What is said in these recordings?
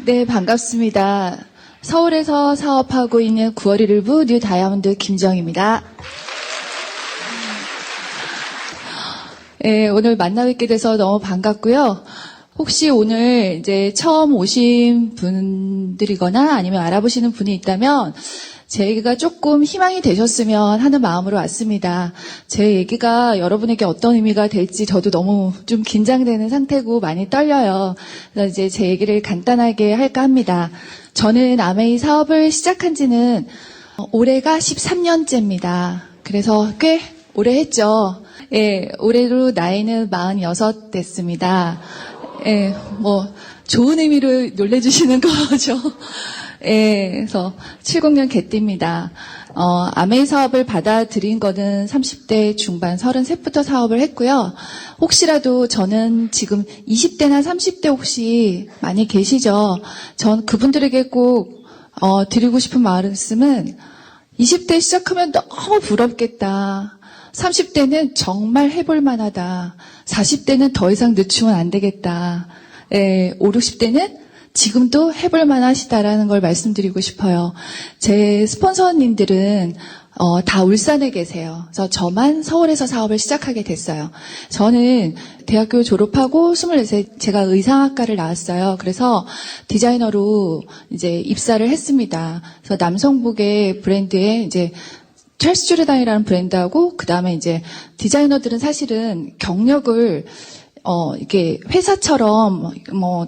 네, 반갑습니다. 서울에서 사업하고 있는 9월 1일부 뉴 다이아몬드 김정입니다. 네, 오늘 만나 뵙게 돼서 너무 반갑고요. 혹시 오늘 이제 처음 오신 분들이거나 아니면 알아보시는 분이 있다면 제가 조금 희망이 되셨으면 하는 마음으로 왔습니다. 제 얘기가 여러분에게 어떤 의미가 될지 저도 너무 좀 긴장되는 상태고 많이 떨려요. 그래서 이제 제 얘기를 간단하게 할까 합니다. 저는 아메이 사업을 시작한 지는 올해가 13년째입니다. 그래서 꽤 오래 했죠. 예, 올해로 나이는 46 됐습니다. 예, 좋은 의미로 놀래주시는 거죠. 예, 그래서 70년 개띠입니다. 아메이 사업을 받아들인 거는 30대 중반 33부터 사업을 했고요. 혹시라도 저는 지금 20대나 30대 혹시 많이 계시죠? 전 그분들에게 꼭 드리고 싶은 말씀은 20대 시작하면 너무 부럽겠다. 30대는 정말 해볼 만하다. 40대는 더 이상 늦추면 안 되겠다. 예, 5, 60대는 지금도 해볼 만하시다라는 걸 말씀드리고 싶어요. 제 스폰서님들은 다 울산에 계세요. 그래서 저만 서울에서 사업을 시작하게 됐어요. 저는 대학교 졸업하고 24세 제가 의상학과를 나왔어요. 그래서 디자이너로 이제 입사를 했습니다. 그래서 남성복의 브랜드에 이제 찰스 주르단이라는 브랜드하고 그다음에 이제 디자이너들은 사실은 경력을 이게 회사처럼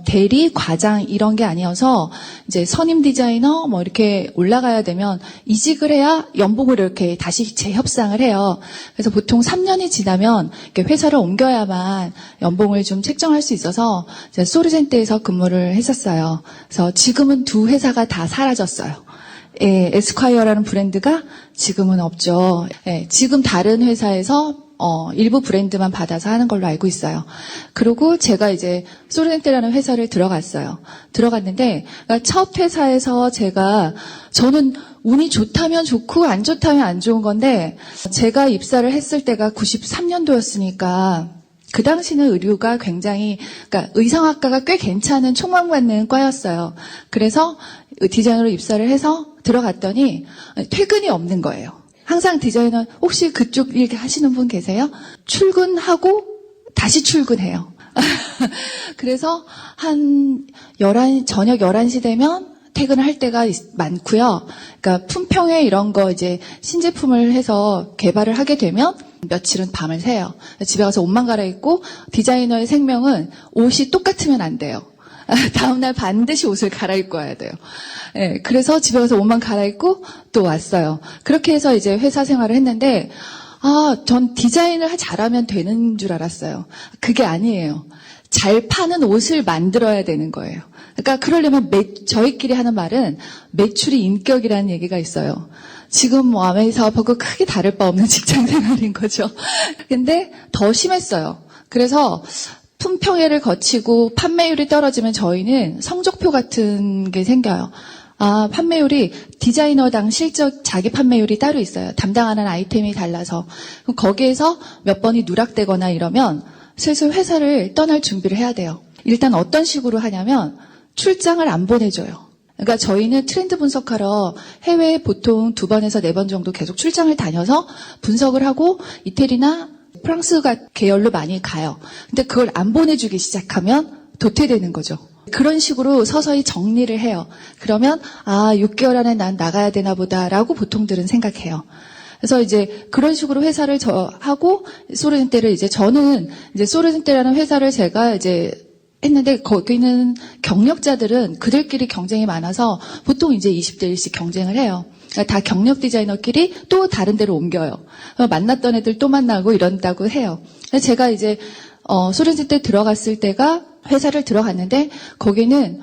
대리, 과장 이런 게 아니어서 이제 선임 디자이너 이렇게 올라가야 되면 이직을 해야 연봉을 이렇게 다시 재협상을 해요. 그래서 보통 3년이 지나면 이렇게 회사를 옮겨야만 연봉을 좀 책정할 수 있어서 제가 소르젠테에서 근무를 했었어요. 그래서 지금은 두 회사가 다 사라졌어요. 예, 에스콰이어라는 브랜드가 지금은 없죠. 예, 지금 다른 회사에서 일부 브랜드만 받아서 하는 걸로 알고 있어요. 그리고 제가 이제 소르젠테라는 회사를 들어갔어요. 들어갔는데 첫 회사에서 저는 운이 좋다면 좋고 안 좋다면 안 좋은 건데 제가 입사를 했을 때가 93년도였으니까 그 당시는 의류가 굉장히 그러니까 의상학과가 꽤 괜찮은 촉망받는 과였어요. 그래서 디자이너로 입사를 해서 들어갔더니 퇴근이 없는 거예요. 항상 디자이너 혹시 그쪽 일 하시는 분 계세요? 출근하고 다시 출근해요. 그래서 저녁 11시 되면 퇴근을 할 때가 많고요. 그러니까 품평회 이런 거 이제 신제품을 해서 개발을 하게 되면 며칠은 밤을 새요. 집에 가서 옷만 갈아입고 디자이너의 생명은 옷이 똑같으면 안 돼요. 다음날 반드시 옷을 갈아입고 와야 돼요. 예, 그래서 집에 가서 옷만 갈아입고 또 왔어요. 그렇게 해서 이제 회사 생활을 했는데, 전 디자인을 잘하면 되는 줄 알았어요. 그게 아니에요. 잘 파는 옷을 만들어야 되는 거예요. 그러니까 그러려면 저희끼리 하는 말은 매출이 인격이라는 얘기가 있어요. 지금 아메이 사업하고 크게 다를 바 없는 직장 생활인 거죠. 근데 더 심했어요. 그래서 품평회를 거치고 판매율이 떨어지면 저희는 성적표 같은 게 생겨요. 판매율이 디자이너당 실적 자기 판매율이 따로 있어요. 담당하는 아이템이 달라서. 그럼 거기에서 몇 번이 누락되거나 이러면 슬슬 회사를 떠날 준비를 해야 돼요. 일단 어떤 식으로 하냐면 출장을 안 보내줘요. 그러니까 저희는 트렌드 분석하러 해외에 보통 2번에서 4번 정도 계속 출장을 다녀서 분석을 하고 이태리나 프랑스 계열로 많이 가요. 근데 그걸 안 보내주기 시작하면 도태되는 거죠. 그런 식으로 서서히 정리를 해요. 그러면 6개월 안에 난 나가야 되나 보다라고 보통들은 생각해요. 그래서 이제 그런 식으로 회사를 하고 소르젠테를 이제 저는 이제 소르젠테라는 회사를 제가 이제 했는데 거기는 경력자들은 그들끼리 경쟁이 많아서 보통 이제 20대 1씩 경쟁을 해요. 다 경력 디자이너끼리 또 다른 데로 옮겨요. 만났던 애들 또 만나고 이런다고 해요. 제가 이제 소르젠테 들어갔을 때가 회사를 들어갔는데 거기는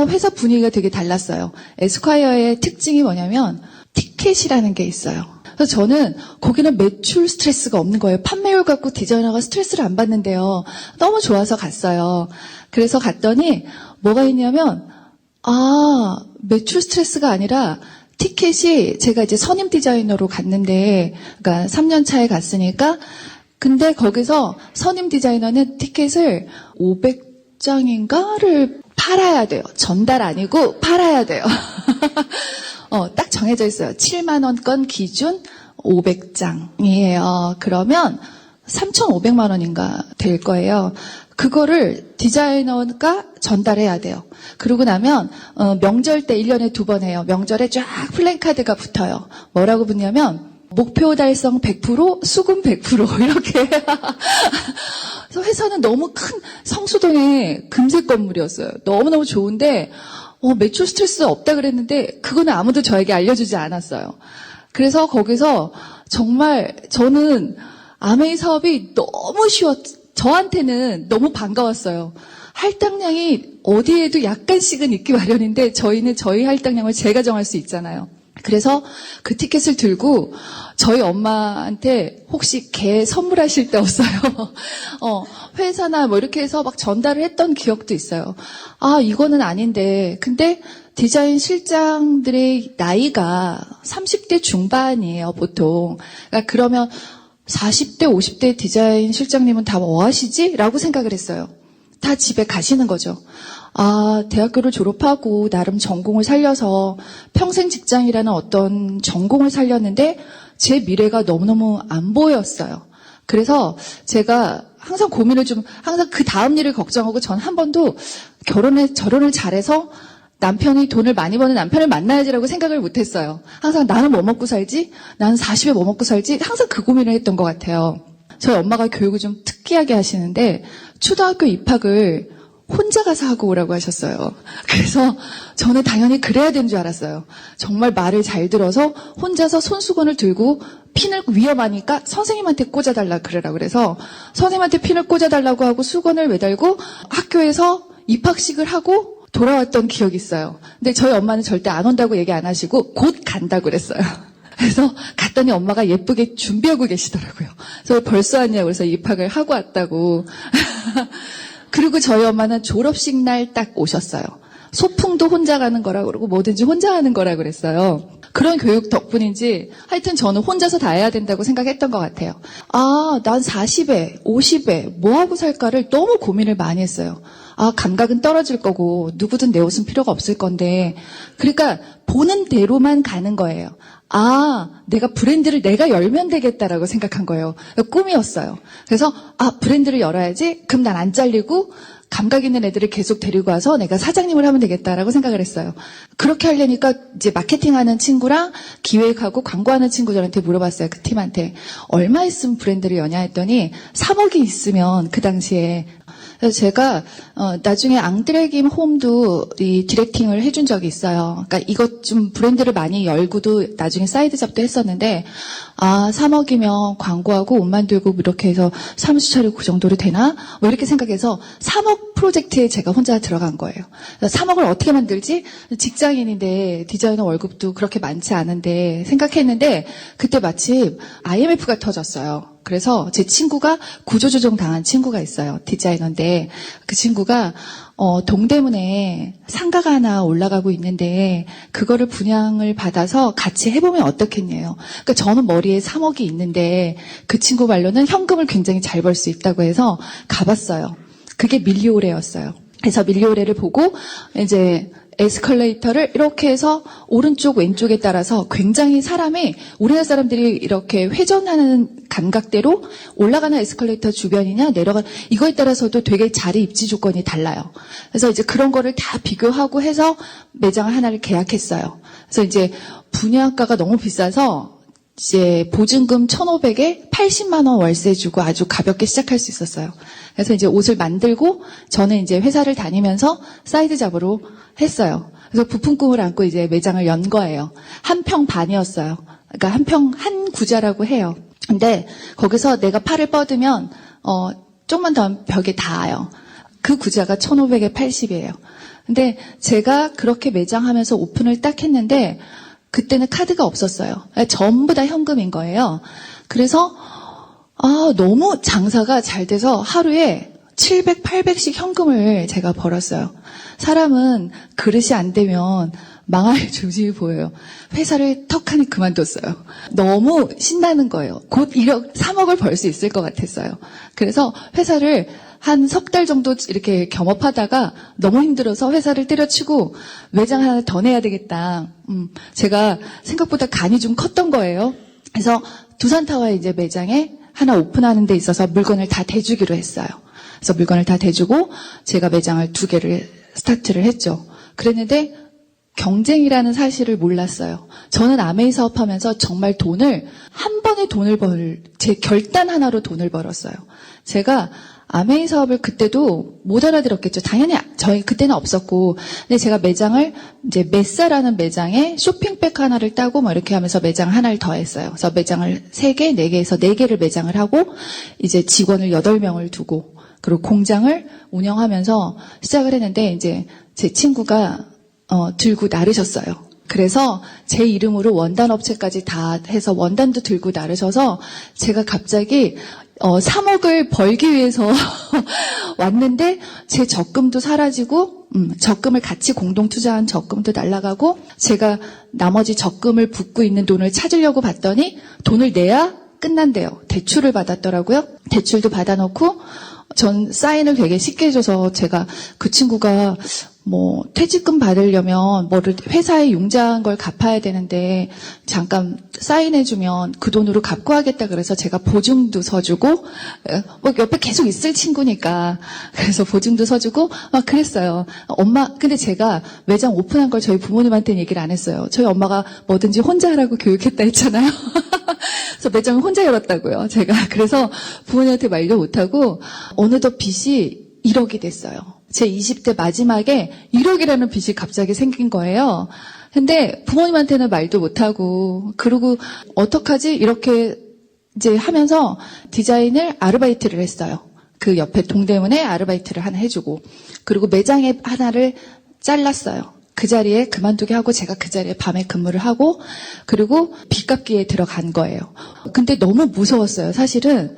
회사 분위기가 되게 달랐어요. 에스콰이어의 특징이 뭐냐면 티켓이라는 게 있어요. 그래서 저는 거기는 매출 스트레스가 없는 거예요. 판매율 갖고 디자이너가 스트레스를 안 받는데요. 너무 좋아서 갔어요. 그래서 갔더니 뭐가 있냐면 매출 스트레스가 아니라 티켓이 제가 이제 선임 디자이너로 갔는데 그러니까 3년 차에 갔으니까 근데 거기서 선임 디자이너는 티켓을 500장인가를 팔아야 돼요. 전달 아니고 팔아야 돼요. 딱 정해져 있어요. 7만 원권 기준 500장이에요. 그러면 3,500만 원인가 될 거예요. 그거를 디자이너가 전달해야 돼요. 그러고 나면 명절 때 1년에 2번 해요. 명절에 쫙 플랜카드가 붙어요. 뭐라고 붙냐면 목표 달성 100%, 수금 100% 이렇게. 그래서 회사는 너무 큰 성수동의 금색 건물이었어요. 너무너무 좋은데 매출 스트레스 없다 그랬는데 그거는 아무도 저에게 알려주지 않았어요. 그래서 거기서 정말 저는 아메이 사업이 너무 저한테는 너무 반가웠어요. 할당량이 어디에도 약간씩은 있기 마련인데 저희는 저희 할당량을 제가 정할 수 있잖아요. 그래서 그 티켓을 들고 저희 엄마한테 혹시 개 선물하실 데 없어요? 회사나 뭐 이렇게 해서 막 전달을 했던 기억도 있어요. 아, 이거는 아닌데. 근데 디자인 실장들의 나이가 30대 중반이에요, 보통. 그러니까 그러면 40대, 50대 디자인 실장님은 다 뭐 하시지? 라고 생각을 했어요. 다 집에 가시는 거죠. 아, 대학교를 졸업하고 나름 전공을 살려서 평생 직장이라는 어떤 전공을 살렸는데 제 미래가 너무너무 안 보였어요. 그래서 제가 항상 고민을 항상 그 다음 일을 걱정하고 전 한 번도 결혼을 잘해서 남편이 돈을 많이 버는 남편을 만나야지라고 생각을 못했어요. 항상 나는 뭐 먹고 살지? 나는 40에 뭐 먹고 살지? 항상 그 고민을 했던 것 같아요. 저희 엄마가 교육을 좀 특이하게 하시는데 초등학교 입학을 혼자 가서 하고 오라고 하셨어요. 그래서 저는 당연히 그래야 되는 줄 알았어요. 정말 말을 잘 들어서 혼자서 손수건을 들고 핀을 위험하니까 선생님한테 꽂아달라 그러라 그래서 선생님한테 핀을 꽂아달라고 하고 수건을 매달고 학교에서 입학식을 하고 돌아왔던 기억이 있어요. 근데 저희 엄마는 절대 안 온다고 얘기 안 하시고 곧 간다고 그랬어요. 그래서 갔더니 엄마가 예쁘게 준비하고 계시더라고요. 그래서 벌써 왔냐고 그래서 입학을 하고 왔다고. 그리고 저희 엄마는 졸업식 날 딱 오셨어요. 소풍도 혼자 가는 거라 그러고 뭐든지 혼자 하는 거라 그랬어요. 그런 교육 덕분인지 하여튼 저는 혼자서 다 해야 된다고 생각했던 것 같아요. 아, 난 40에, 50에 뭐 하고 살까를 너무 고민을 많이 했어요. 아, 감각은 떨어질 거고 누구든 내 옷은 필요가 없을 건데 그러니까 보는 대로만 가는 거예요. 아, 내가 브랜드를 내가 열면 되겠다라고 생각한 거예요. 꿈이었어요. 그래서 브랜드를 열어야지. 그럼 난 안 잘리고 감각 있는 애들을 계속 데리고 와서 내가 사장님을 하면 되겠다라고 생각을 했어요. 그렇게 하려니까 이제 마케팅하는 친구랑 기획하고 광고하는 친구들한테 물어봤어요. 그 팀한테. 얼마 있으면 브랜드를 여냐 했더니 3억이 있으면 그 당시에. 그래서 제가 나중에 앙드레김 홈도 이 디렉팅을 해준 적이 있어요. 그러니까 이것 좀 브랜드를 많이 열고도 나중에 사이드 잡도 했었는데 3억이면 광고하고 옷 만들고 이렇게 해서 사무실 차리고 그 정도로 되나? 뭐 이렇게 생각해서 3억 프로젝트에 제가 혼자 들어간 거예요. 3억을 어떻게 만들지? 직장인인데 디자이너 월급도 그렇게 많지 않은데 생각했는데 그때 마침 IMF가 터졌어요. 그래서 제 친구가 구조조정 당한 친구가 있어요. 디자이너인데 그 친구가 동대문에 상가가 하나 올라가고 있는데 그거를 분양을 받아서 같이 해보면 어떻겠냐요. 그러니까 저는 머리에 3억이 있는데 그 친구 말로는 현금을 굉장히 잘 벌 수 있다고 해서 가봤어요. 그게 밀리오레였어요. 그래서 밀리오레를 보고 이제 에스컬레이터를 이렇게 해서 오른쪽 왼쪽에 따라서 굉장히 사람이 우리나라 사람들이 이렇게 회전하는 감각대로 올라가는 에스컬레이터 주변이냐 내려가는 이거에 따라서도 되게 자리 입지 조건이 달라요. 그래서 이제 그런 거를 다 비교하고 해서 매장을 하나를 계약했어요. 그래서 이제 분양가가 너무 비싸서 이제 보증금 1,500에 80만 원 월세 주고 아주 가볍게 시작할 수 있었어요. 그래서 이제 옷을 만들고 저는 이제 회사를 다니면서 사이드 잡으로 했어요. 그래서 부품 꿈을 안고 이제 매장을 연 거예요. 한 평 반이었어요. 그러니까 한 구자라고 해요. 근데 거기서 내가 팔을 뻗으면 조금만 더 하면 벽에 닿아요. 그 구자가 1,500에 80이에요. 근데 제가 그렇게 매장하면서 오픈을 딱 했는데 그때는 카드가 없었어요. 전부 다 현금인 거예요. 그래서 너무 장사가 잘 돼서 하루에 700, 800씩 현금을 제가 벌었어요. 사람은 그릇이 안 되면 망할 조짐이 보여요. 회사를 턱하니 그만뒀어요. 너무 신나는 거예요. 곧 3억을 벌 수 있을 것 같았어요. 그래서 회사를 한 석 달 정도 이렇게 겸업하다가 너무 힘들어서 회사를 때려치고 매장 하나 더 내야 되겠다. 제가 생각보다 간이 좀 컸던 거예요. 그래서 두산타워 이제 매장에 하나 오픈하는 데 있어서 물건을 다 대주기로 했어요. 그래서 물건을 다 대주고 제가 매장을 2개를 스타트를 했죠. 그랬는데 경쟁이라는 사실을 몰랐어요. 저는 아메이 사업하면서 정말 한 번에 제 결단 하나로 돈을 벌었어요. 제가 아메이 사업을 그때도 못 알아들었겠죠. 당연히 저희 그때는 없었고. 근데 제가 매장을 이제 메사라는 매장에 쇼핑백 하나를 따고 뭐 이렇게 하면서 매장 하나를 더 했어요. 그래서 매장을 3개, 4개에서 4개를 매장을 하고 이제 직원을 8명을 두고 그리고 공장을 운영하면서 시작을 했는데 이제 제 친구가 들고 나르셨어요. 그래서 제 이름으로 원단 업체까지 다 해서 원단도 들고 나르셔서 제가 갑자기 3억을 벌기 위해서 왔는데 제 적금도 사라지고 적금을 같이 공동 투자한 적금도 날아가고 제가 나머지 적금을 붓고 있는 돈을 찾으려고 봤더니 돈을 내야 끝난대요. 대출을 받았더라고요. 대출도 받아놓고 전 사인을 되게 쉽게 해줘서 제가 그 친구가 뭐 퇴직금 받으려면 뭐를 회사에 융자한 걸 갚아야 되는데 잠깐 사인해주면 그 돈으로 갚고 하겠다 그래서 제가 보증도 서주고 뭐 옆에 계속 있을 친구니까 그래서 보증도 서주고 막 그랬어요. 엄마 근데 제가 매장 오픈한 걸 저희 부모님한테는 얘기를 안 했어요. 저희 엄마가 뭐든지 혼자 하라고 교육했다 했잖아요. 그래서 매장을 혼자 열었다고요. 제가 그래서 부모님한테 말도 못하고 어느덧 빚이 1억이 됐어요. 제 20대 마지막에 1억이라는 빚이 갑자기 생긴 거예요. 근데 부모님한테는 말도 못하고 그러고 어떡하지? 이렇게 이제 하면서 디자인을 아르바이트를 했어요. 그 옆에 동대문에 아르바이트를 하나 해주고 그리고 매장에 하나를 잘랐어요. 그 자리에 그만두게 하고 제가 그 자리에 밤에 근무를 하고 그리고 빚 갚기에 들어간 거예요. 근데 너무 무서웠어요. 사실은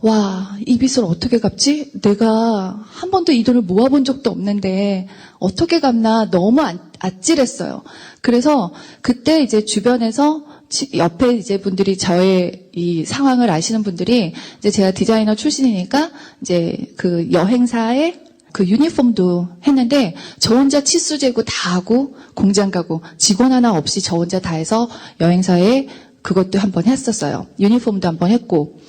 와, 이 빚을 어떻게 갚지? 내가 한 번도 이 돈을 모아본 적도 없는데 어떻게 갚나 너무 아찔했어요. 그래서 그때 이제 주변에서 옆에 이제 분들이 저의 이 상황을 아시는 분들이 이제 제가 디자이너 출신이니까 이제 그 여행사에 그 유니폼도 했는데 저 혼자 치수 재고 다 하고 공장 가고 직원 하나 없이 저 혼자 다 해서 여행사에 그것도 한번 했었어요. 유니폼도 한번 했고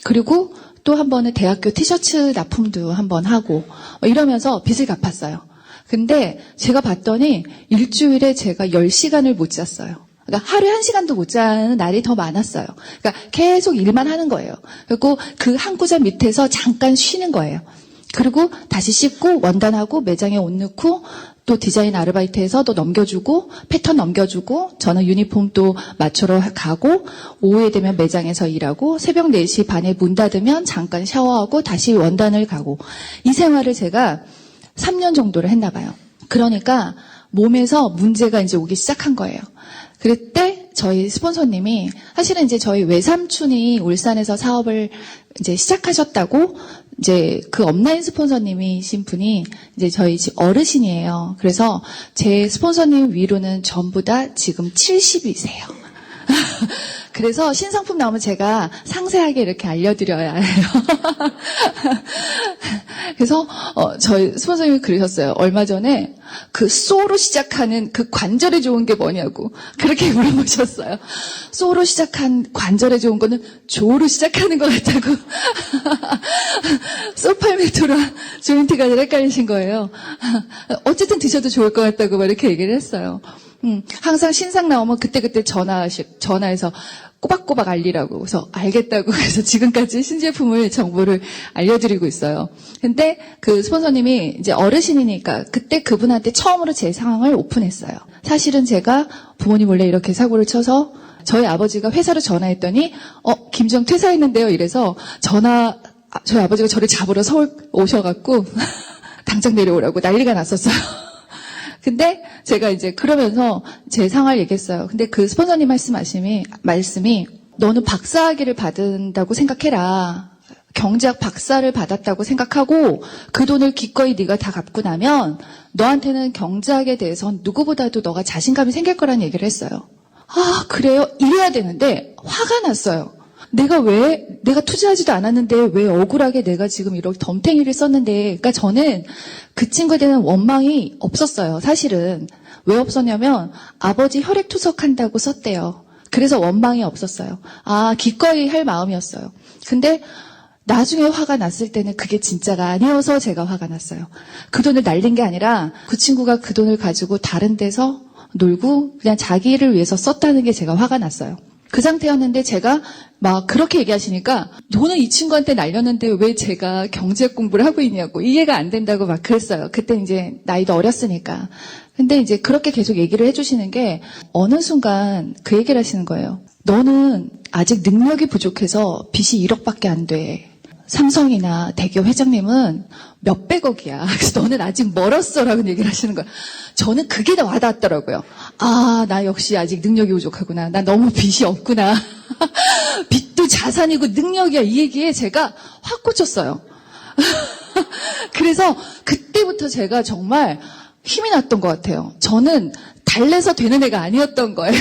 그리고 또 한 번은 대학교 티셔츠 납품도 한번 하고 이러면서 빚을 갚았어요. 근데 제가 봤더니 일주일에 제가 10시간을 못 잤어요. 그러니까 하루에 1시간도 못 자는 날이 더 많았어요. 그러니까 계속 일만 하는 거예요. 그리고 그 한 구자 밑에서 잠깐 쉬는 거예요. 그리고 다시 씻고 원단하고 매장에 옷 넣고 또 디자인 아르바이트해서 또 넘겨주고 패턴 넘겨주고 저는 유니폼 또 맞추러 가고 오후에 되면 매장에서 일하고 새벽 4시 반에 문 닫으면 잠깐 샤워하고 다시 원단을 가고 이 생활을 제가 3년 정도를 했나 봐요. 그러니까 몸에서 문제가 이제 오기 시작한 거예요. 그때 저희 스폰서님이 사실은 이제 저희 외삼촌이 울산에서 사업을 이제 시작하셨다고 이제 그 업라인 스폰서님이신 분이 이제 저희 집 어르신이에요. 그래서 제 스폰서님 위로는 전부 다 지금 70이세요. 그래서 신상품 나오면 제가 상세하게 이렇게 알려드려야 해요. 그래서 저희 스폰서님이 그러셨어요. 얼마 전에 그 소로 시작하는 그 관절에 좋은 게 뭐냐고 그렇게 물어보셨어요. 소로 시작한 관절에 좋은 거는 조로 시작하는 것 같다고. 소팔메토랑 조인트가 헷갈리신 거예요. 어쨌든 드셔도 좋을 것 같다고 막 이렇게 얘기를 했어요. 항상 신상 나오면 그때그때 전화해서 꼬박꼬박 알리라고. 그래서 알겠다고. 그래서 지금까지 신제품을 정보를 알려드리고 있어요. 근데 그 스폰서님이 이제 어르신이니까 그때 그분한테 처음으로 제 상황을 오픈했어요. 사실은 제가 부모님 몰래 이렇게 사고를 쳐서 저희 아버지가 회사로 전화했더니 김정 퇴사했는데요. 이래서 저희 아버지가 저를 잡으러 서울 오셔갖고 당장 내려오라고 난리가 났었어요. 근데 제가 이제 그러면서 제 상황을 얘기했어요. 근데 그 스폰서님 말씀이 너는 박사학위를 받은다고 생각해라. 경제학 박사를 받았다고 생각하고 그 돈을 기꺼이 네가 다 갚고 나면 너한테는 경제학에 대해서 누구보다도 너가 자신감이 생길 거라는 얘기를 했어요. 아, 그래요? 이래야 되는데 화가 났어요. 내가 투자하지도 않았는데 왜 억울하게 내가 지금 이렇게 덤탱이를 썼는데, 그러니까 저는 그 친구에 대한 원망이 없었어요, 사실은. 왜 없었냐면, 아버지 혈액투석한다고 썼대요. 그래서 원망이 없었어요. 기꺼이 할 마음이었어요. 근데, 나중에 화가 났을 때는 그게 진짜가 아니어서 제가 화가 났어요. 그 돈을 날린 게 아니라, 그 친구가 그 돈을 가지고 다른 데서 놀고, 그냥 자기를 위해서 썼다는 게 제가 화가 났어요. 그 상태였는데 제가 막 그렇게 얘기하시니까 돈은 이 친구한테 날렸는데 왜 제가 경제 공부를 하고 있냐고 이해가 안 된다고 막 그랬어요. 그때 이제 나이도 어렸으니까. 근데 이제 그렇게 계속 얘기를 해주시는 게 어느 순간 그 얘기를 하시는 거예요. 너는 아직 능력이 부족해서 빚이 1억밖에 안 돼. 삼성이나 대기업 회장님은 몇백억이야. 그래서 너는 아직 멀었어라고 얘기를 하시는 거야. 저는 그게 다 와닿았더라고요. 나 역시 아직 능력이 부족하구나. 나 너무 빚이 없구나. 빚도 자산이고 능력이야. 이 얘기에 제가 확 꽂혔어요. 그래서 그때부터 제가 정말 힘이 났던 것 같아요. 저는 달래서 되는 애가 아니었던 거예요.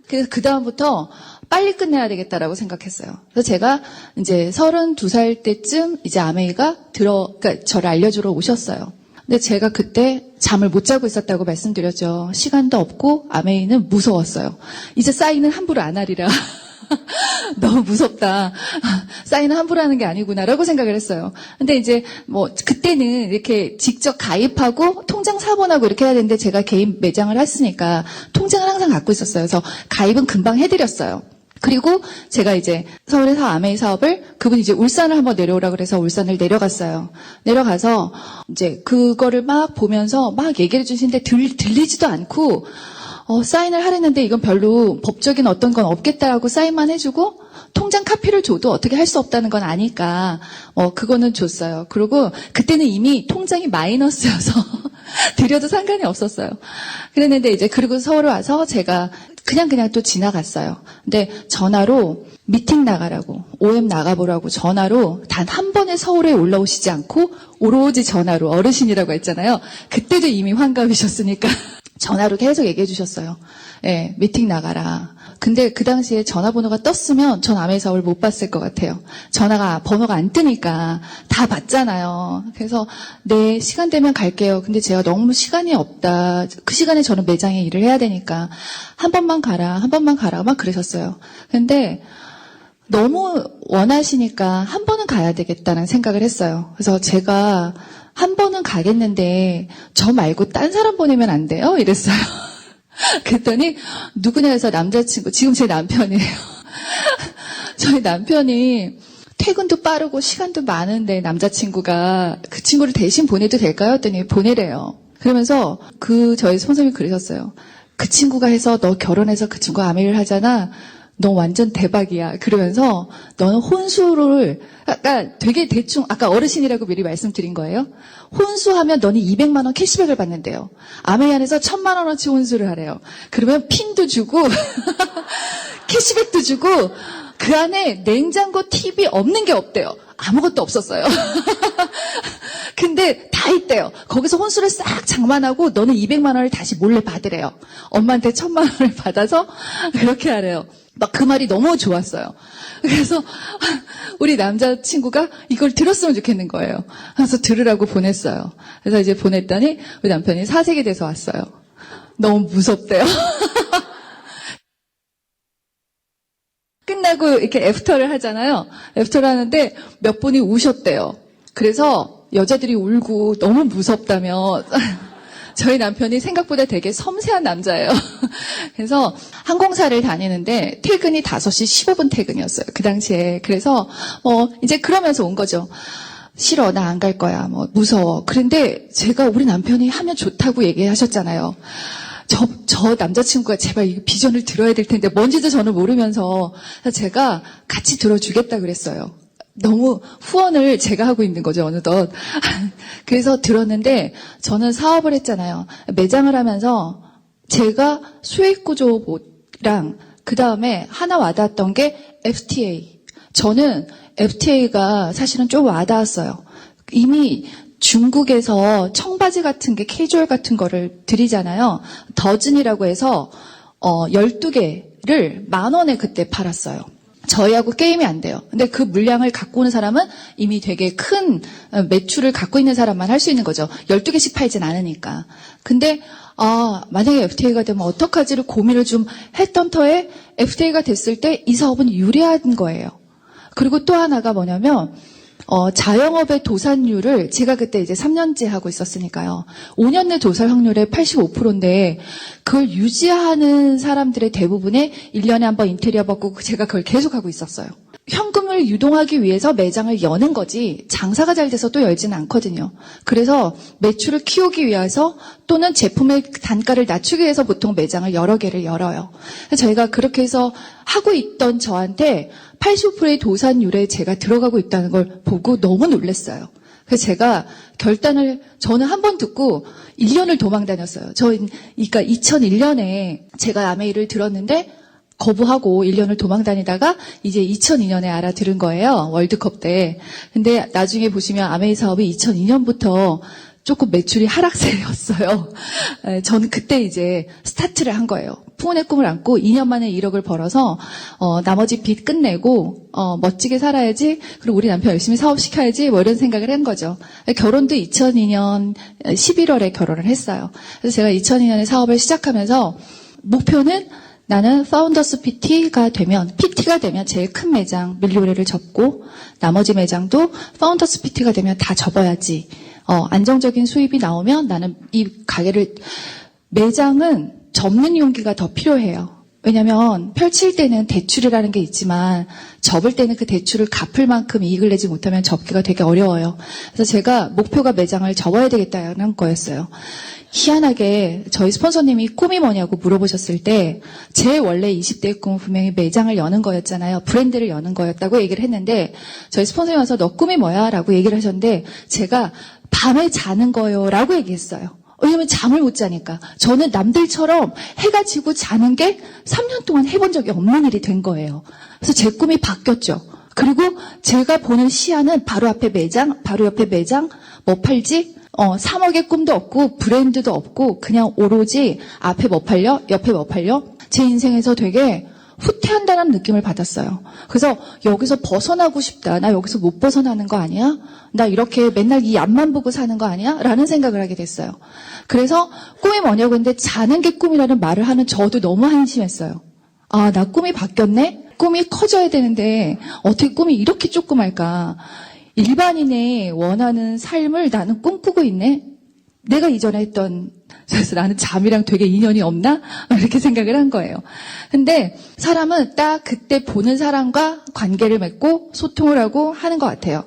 그래서 그다음부터 빨리 끝내야 되겠다라고 생각했어요. 그래서 제가 이제 32살 때쯤 이제 아메이가 그러니까 저를 알려주러 오셨어요. 근데 제가 그때 잠을 못 자고 있었다고 말씀드렸죠. 시간도 없고 아메이는 무서웠어요. 이제 사인은 함부로 안 하리라. 너무 무섭다. 사인은 함부로 하는 게 아니구나라고 생각을 했어요. 근데 이제 그때는 이렇게 직접 가입하고 통장 사본하고 이렇게 해야 되는데 제가 개인 매장을 했으니까 통장을 항상 갖고 있었어요. 그래서 가입은 금방 해드렸어요. 그리고 제가 이제 서울에서 아메이 사업을 그분이 이제 울산을 한번 내려오라 그래서 울산을 내려갔어요. 내려가서 이제 그거를 막 보면서 막 얘기를 해주시는데 들리지도 않고 사인을 하려는데 이건 별로 법적인 어떤 건 없겠다라고 사인만 해주고 통장 카피를 줘도 어떻게 할 수 없다는 건 아니까 그거는 줬어요. 그리고 그때는 이미 통장이 마이너스여서 드려도 상관이 없었어요. 그랬는데 이제 그리고 서울 와서 제가 그냥 또 지나갔어요. 근데 전화로 미팅 나가라고, OM 나가보라고 전화로 단 한 번에 서울에 올라오시지 않고 오로지 전화로 어르신이라고 했잖아요. 그때도 이미 환갑이셨으니까 전화로 계속 얘기해 주셨어요. 네, 미팅 나가라. 근데 그 당시에 전화번호가 떴으면 전 아메이 사업을 못 봤을 것 같아요. 번호가 안 뜨니까 다 봤잖아요. 그래서 네, 시간 되면 갈게요. 근데 제가 너무 시간이 없다. 그 시간에 저는 매장에 일을 해야 되니까 한 번만 가라 막 그러셨어요. 근데 너무 원하시니까 한 번은 가야 되겠다는 생각을 했어요. 그래서 제가 한 번은 가겠는데 저 말고 딴 사람 보내면 안 돼요? 이랬어요. 그랬더니 누구냐 해서 남자친구, 지금 제 남편이에요. 저희 남편이 퇴근도 빠르고 시간도 많은데 남자친구가 그 친구를 대신 보내도 될까요? 했더니 보내래요. 그러면서 저희 선생님이 그러셨어요. 그 친구가 해서 너 결혼해서 그 친구가 아메이를 하잖아. 너 완전 대박이야. 그러면서 너는 혼수를 되게 대충 아까 어르신이라고 미리 말씀드린 거예요. 혼수하면 너는 200만 원 캐시백을 받는데요. 아메이 안에서 1000만 원어치 혼수를 하래요. 그러면 핀도 주고 캐시백도 주고 그 안에 냉장고, TV 없는 게 없대요. 아무것도 없었어요. 근데 다 있대요. 거기서 혼수를 싹 장만하고 너는 200만 원을 다시 몰래 받으래요. 엄마한테 1000만 원을 받아서 그렇게 하래요. 막 그 말이 너무 좋았어요. 그래서 우리 남자친구가 이걸 들었으면 좋겠는 거예요. 그래서 들으라고 보냈어요. 그래서 이제 보냈더니 우리 남편이 사색이 돼서 왔어요. 너무 무섭대요. 끝나고 이렇게 애프터를 하잖아요. 애프터를 하는데 몇 분이 우셨대요. 그래서 여자들이 울고 너무 무섭다며 저희 남편이 생각보다 되게 섬세한 남자예요. 그래서 항공사를 다니는데 퇴근이 5시 15분 퇴근이었어요. 그 당시에. 그래서 이제 그러면서 온 거죠. 싫어, 나 안 갈 거야. 무서워. 그런데 제가 우리 남편이 하면 좋다고 얘기하셨잖아요. 저 남자친구가 제발 이 비전을 들어야 될 텐데 뭔지도 저는 모르면서 제가 같이 들어주겠다 그랬어요. 너무 후원을 제가 하고 있는 거죠, 어느덧. 그래서 들었는데 저는 사업을 했잖아요. 매장을 하면서 제가 수익구조랑 그 다음에 하나 와닿았던 게 FTA. 저는 FTA가 사실은 좀 와닿았어요. 이미 중국에서 청바지 같은 게 캐주얼 같은 거를 드리잖아요. 더즌이라고 해서 12개를 10,000원에 그때 팔았어요. 저희하고 게임이 안 돼요. 근데 그 물량을 갖고 오는 사람은 이미 되게 큰 매출을 갖고 있는 사람만 할 수 있는 거죠. 12개씩 팔진 않으니까. 근데 만약에 FTA가 되면 어떡하지를 고민을 좀 했던 터에 FTA가 됐을 때 이 사업은 유리한 거예요. 그리고 또 하나가 뭐냐면 자영업의 도산율을 제가 그때 이제 3년째 하고 있었으니까요. 5년 내 도산 확률의 85%인데 그걸 유지하는 사람들의 대부분의 1년에 한 번 인테리어 받고 제가 그걸 계속 하고 있었어요. 현금을 유동하기 위해서 매장을 여는 거지 장사가 잘 돼서 또 열지는 않거든요. 그래서 매출을 키우기 위해서 또는 제품의 단가를 낮추기 위해서 보통 매장을 여러 개를 열어요. 저희가 그렇게 해서 하고 있던 저한테 85%의 도산율에 제가 들어가고 있다는 걸 보고 너무 놀랐어요. 그래서 제가 결단을 저는 한 번 듣고 1년을 도망 다녔어요. 그러니까 2001년에 제가 아메이를 들었는데 거부하고 1년을 도망 다니다가 이제 2002년에 알아들은 거예요. 월드컵 때. 근데 나중에 보시면 아메이 사업이 2002년부터 조금 매출이 하락세였어요. 저는 그때 이제 스타트를 한 거예요. 풍운의 꿈을 안고 2년 만에 1억을 벌어서 나머지 빚 끝내고 멋지게 살아야지. 그리고 우리 남편 열심히 사업시켜야지. 뭐 이런 생각을 한 거죠. 결혼도 2002년 11월에 결혼을 했어요. 그래서 제가 2002년에 사업을 시작하면서 목표는 나는 파운더스 PT가 되면 제일 큰 매장 밀리오레를 접고 나머지 매장도 파운더스 PT가 되면 다 접어야지. 안정적인 수입이 나오면 나는 이 가게를 매장은 접는 용기가 더 필요해요. 왜냐하면 펼칠 때는 대출이라는 게 있지만 접을 때는 그 대출을 갚을 만큼 이익을 내지 못하면 접기가 되게 어려워요. 그래서 제가 목표가 매장을 접어야 되겠다는 거였어요. 희한하게 저희 스폰서님이 꿈이 뭐냐고 물어보셨을 때 제 원래 20대의 꿈은 분명히 매장을 여는 거였잖아요. 브랜드를 여는 거였다고 얘기를 했는데 저희 스폰서님 와서 너 꿈이 뭐야? 라고 얘기를 하셨는데 제가 밤에 자는 거요 라고 얘기했어요. 왜냐면 잠을 못 자니까. 저는 남들처럼 해가 지고 자는 게 3년 동안 해본 적이 없는 일이 된 거예요. 그래서 제 꿈이 바뀌었죠. 그리고 제가 보는 시야는 바로 앞에 매장, 바로 옆에 매장, 뭐 팔지? 3억의 꿈도 없고 브랜드도 없고 그냥 오로지 앞에 뭐 팔려? 옆에 뭐 팔려? 제 인생에서 되게 후퇴한다는 느낌을 받았어요. 그래서 여기서 벗어나고 싶다. 나 여기서 못 벗어나는 거 아니야? 나 이렇게 맨날 이 앞만 보고 사는 거 아니야? 라는 생각을 하게 됐어요. 그래서 꿈이 뭐냐고 했는데 자는 게 꿈이라는 말을 하는 저도 너무 한심했어요. 나 꿈이 바뀌었네? 꿈이 커져야 되는데 어떻게 꿈이 이렇게 조그말까? 일반인의 원하는 삶을 나는 꿈꾸고 있네? 내가 이전에 했던, 그래서 나는 잠이랑 되게 인연이 없나? 이렇게 생각을 한 거예요. 근데 사람은 딱 그때 보는 사람과 관계를 맺고 소통을 하고 하는 것 같아요.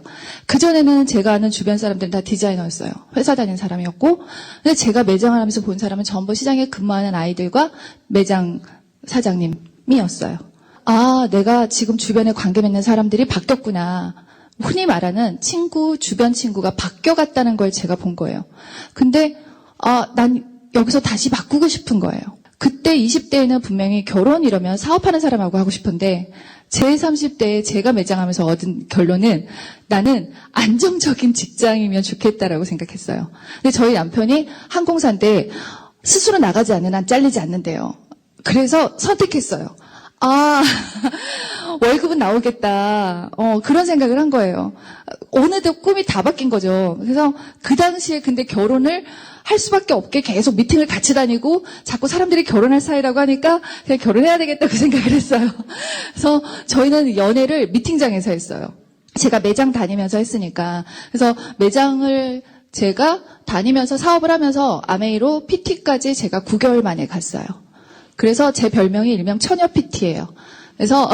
그전에는 제가 아는 주변 사람들은 다 디자이너였어요. 회사 다니는 사람이었고, 근데 제가 매장을 하면서 본 사람은 전부 시장에 근무하는 아이들과 매장 사장님이었어요. 내가 지금 주변에 관계 맺는 사람들이 바뀌었구나. 흔히 말하는 주변 친구가 바뀌어갔다는 걸 제가 본 거예요. 근데, 난 여기서 다시 바꾸고 싶은 거예요. 그때 20대에는 분명히 결혼 이러면 사업하는 사람하고 하고 싶은데, 제 30대에 제가 매장하면서 얻은 결론은 나는 안정적인 직장이면 좋겠다라고 생각했어요. 근데 저희 남편이 항공사인데 스스로 나가지 않는 한 잘리지 않는데요. 그래서 선택했어요. 월급은 나오겠다. 그런 생각을 한 거예요. 어느덧 꿈이 다 바뀐 거죠. 그래서 그 당시에 근데 결혼을 할 수밖에 없게 계속 미팅을 같이 다니고 자꾸 사람들이 결혼할 사이라고 하니까 그냥 결혼해야 되겠다고 생각을 했어요. 그래서 저희는 연애를 미팅장에서 했어요. 제가 매장 다니면서 했으니까. 그래서 매장을 제가 다니면서 사업을 하면서 아메이로 PT까지 제가 9개월 만에 갔어요. 그래서 제 별명이 일명 처녀 PT예요. 그래서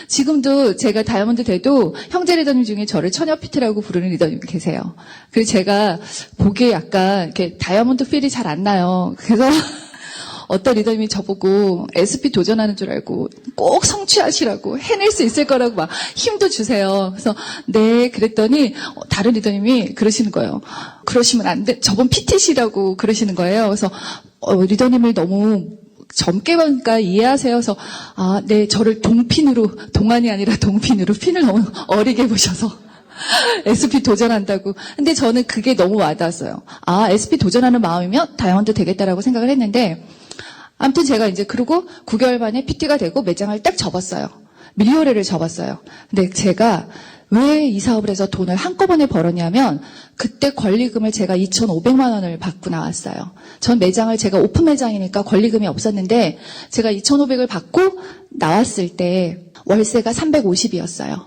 지금도 제가 다이아몬드 돼도 형제 리더님 중에 저를 처녀 PT라고 부르는 리더님이 계세요. 그래서 제가 보기에 약간 이렇게 다이아몬드 필이 잘 안 나요. 그래서 어떤 리더님이 저보고 SP 도전하는 줄 알고 꼭 성취하시라고 해낼 수 있을 거라고 막 힘도 주세요. 그래서 네 그랬더니 다른 리더님이 그러시는 거예요. 그러시면 안 돼. 저번 PT시라고 그러시는 거예요. 그래서 리더님을 너무 젊게 보니까 이해하세요. 그래서 네 저를 동안이 아니라 동핀으로 핀을 너무 어리게 보셔서 SP 도전한다고. 근데 저는 그게 너무 와닿았어요. SP 도전하는 마음이면 다이아몬드 되겠다라고 생각을 했는데 아무튼 제가 이제 그러고 9개월 만에 PT가 되고 매장을 딱 접었어요. 밀리오레를 접었어요. 근데 제가 왜 이 사업을 해서 돈을 한꺼번에 벌었냐면 그때 권리금을 제가 2,500만 원을 받고 나왔어요. 전 매장을 제가 오픈 매장이니까 권리금이 없었는데 제가 2,500을 받고 나왔을 때 월세가 350이었어요.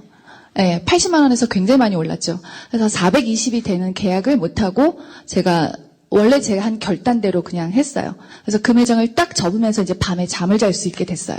네, 80만 원에서 굉장히 많이 올랐죠. 그래서 420이 되는 계약을 못하고 원래 제가 한 결단대로 그냥 했어요. 그래서 그 매장을 딱 접으면서 이제 밤에 잠을 잘 수 있게 됐어요.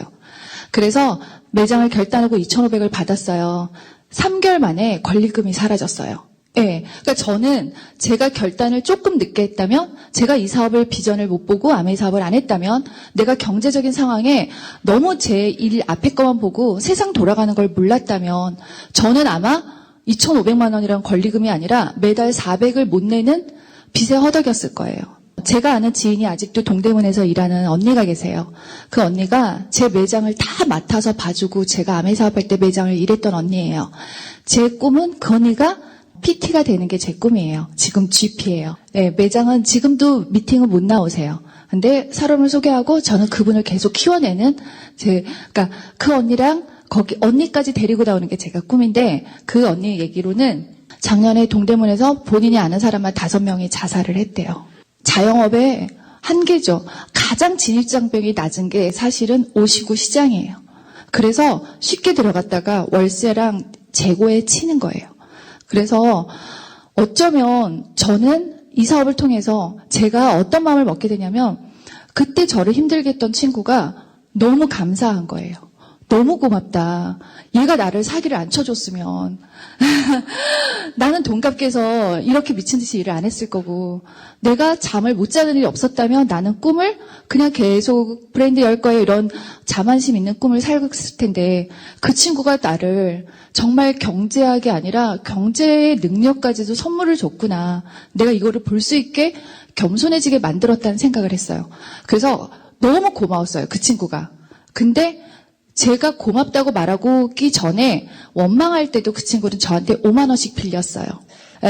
그래서 매장을 결단하고 2,500을 받았어요. 3개월 만에 권리금이 사라졌어요. 네, 그러니까 저는 제가 결단을 조금 늦게 했다면, 제가 이 사업을 비전을 못 보고 아메이 사업을 안 했다면, 내가 경제적인 상황에 너무 제 일 앞에 것만 보고 세상 돌아가는 걸 몰랐다면, 저는 아마 2,500만 원이란 권리금이 아니라 매달 400을 못 내는 빚에 허덕였을 거예요. 제가 아는 지인이 아직도 동대문에서 일하는 언니가 계세요. 그 언니가 제 매장을 다 맡아서 봐주고 제가 아메이 사업할 때 매장을 일했던 언니예요. 제 꿈은 그 언니가 PT가 되는 게 제 꿈이에요. 지금 GP예요. 네, 매장은 지금도 미팅은 못 나오세요. 근데 사람을 소개하고 저는 그분을 계속 키워내는 그러니까 그 언니랑 거기 언니까지 데리고 나오는 게 제가 꿈인데 그 언니 얘기로는 작년에 동대문에서 본인이 아는 사람만 5명이 자살을 했대요. 자영업의 한계죠. 가장 진입장벽이 낮은 게 사실은 옷이고 시장이에요. 그래서 쉽게 들어갔다가 월세랑 재고에 치는 거예요. 그래서 어쩌면 저는 이 사업을 통해서 제가 어떤 마음을 먹게 되냐면 그때 저를 힘들게 했던 친구가 너무 감사한 거예요. 너무 고맙다. 얘가 나를 사기를 안 쳐줬으면 나는 돈값게 해서 이렇게 미친 듯이 일을 안 했을 거고 내가 잠을 못 자는 일이 없었다면 나는 꿈을 그냥 계속 브랜드 열 거에 이런 자만심 있는 꿈을 살았을 텐데 그 친구가 나를 정말 경제학이 아니라 경제의 능력까지도 선물을 줬구나. 내가 이거를 볼 수 있게 겸손해지게 만들었다는 생각을 했어요. 그래서 너무 고마웠어요. 그 친구가. 근데 제가 고맙다고 말하기 전에 원망할 때도 그 친구는 저한테 5만 원씩 빌렸어요.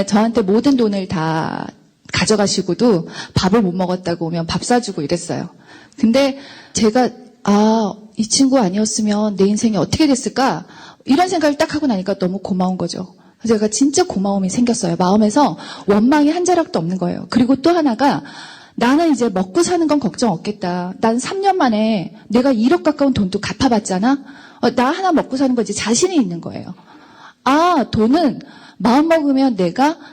저한테 모든 돈을 다 가져가시고도 밥을 못 먹었다고 오면 밥 사주고 이랬어요. 근데 제가 이 친구 아니었으면 내 인생이 어떻게 됐을까? 이런 생각을 딱 하고 나니까 너무 고마운 거죠. 제가 진짜 고마움이 생겼어요. 마음에서 원망이 한 자락도 없는 거예요. 그리고 또 하나가 나는 이제 먹고 사는 건 걱정 없겠다. 난 3년 만에 내가 1억 가까운 돈도 갚아봤잖아. 나 하나 먹고 사는 거 이제 자신이 있는 거예요. 돈은 마음 먹으면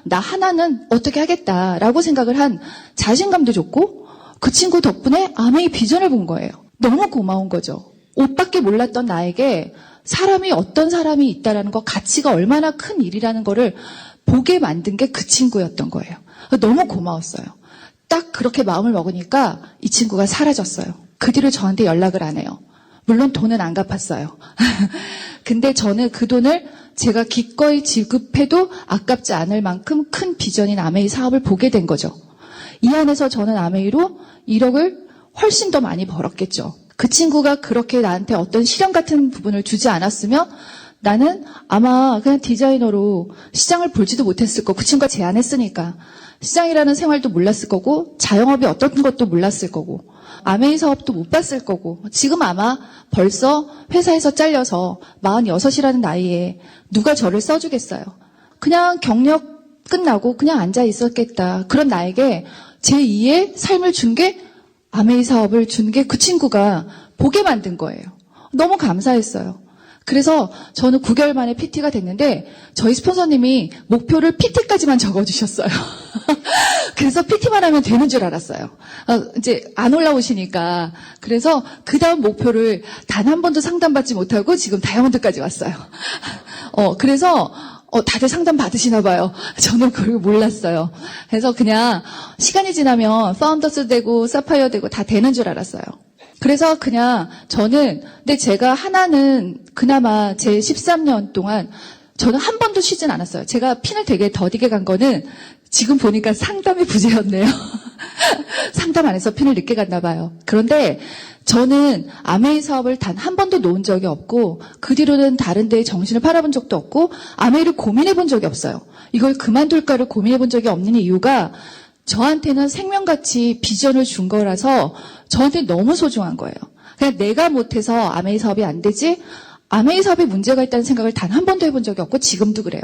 나 하나는 어떻게 하겠다라고 생각을 한 자신감도 좋고 그 친구 덕분에 아메이 비전을 본 거예요. 너무 고마운 거죠. 옷밖에 몰랐던 나에게 사람이 어떤 사람이 있다라는 거, 가치가 얼마나 큰 일이라는 거를 보게 만든 게 그 친구였던 거예요. 너무 고마웠어요. 딱 그렇게 마음을 먹으니까 이 친구가 사라졌어요. 그 뒤로 저한테 연락을 안 해요. 물론 돈은 안 갚았어요. 근데 저는 그 돈을 제가 기꺼이 지급해도 아깝지 않을 만큼 큰 비전인 아메이 사업을 보게 된 거죠. 이 안에서 저는 아메이로 1억을 훨씬 더 많이 벌었겠죠. 그 친구가 그렇게 나한테 어떤 시련 같은 부분을 주지 않았으면 나는 아마 그냥 디자이너로 시장을 볼지도 못했을 거고 그 친구가 제안했으니까 시장이라는 생활도 몰랐을 거고 자영업이 어떤 것도 몰랐을 거고 아메이 사업도 못 봤을 거고 지금 아마 벌써 회사에서 잘려서 46이라는 나이에 누가 저를 써주겠어요. 그냥 경력 끝나고 그냥 앉아 있었겠다. 그런 나에게 제2의 삶을 준 게 아메이 사업을 준 게 그 친구가 보게 만든 거예요. 너무 감사했어요. 그래서 저는 9개월 만에 PT가 됐는데 저희 스폰서님이 목표를 PT까지만 적어주셨어요. 그래서 PT만 하면 되는 줄 알았어요. 이제 안 올라오시니까. 그래서 그 다음 목표를 단 한 번도 상담받지 못하고 지금 다이아몬드까지 왔어요. 그래서 다들 상담 받으시나 봐요. 저는 그걸 몰랐어요. 그래서 그냥 시간이 지나면 파운더스 되고 사파이어 되고 다 되는 줄 알았어요. 그래서 그냥 근데 제가 하나는 그나마 제 13년 동안 저는 한 번도 쉬진 않았어요. 제가 핀을 되게 더디게 간 거는 지금 보니까 상담의 부재였네요. 상담 안 해서 핀을 늦게 갔나 봐요. 그런데 저는 아메이 사업을 단 한 번도 놓은 적이 없고 그 뒤로는 다른 데에 정신을 팔아본 적도 없고 아메이를 고민해 본 적이 없어요. 이걸 그만둘까를 고민해 본 적이 없는 이유가 저한테는 생명같이 비전을 준 거라서 저한테 너무 소중한 거예요. 그냥 내가 못해서 아메이 사업이 안 되지 아메이 사업에 문제가 있다는 생각을 단 한 번도 해본 적이 없고 지금도 그래요.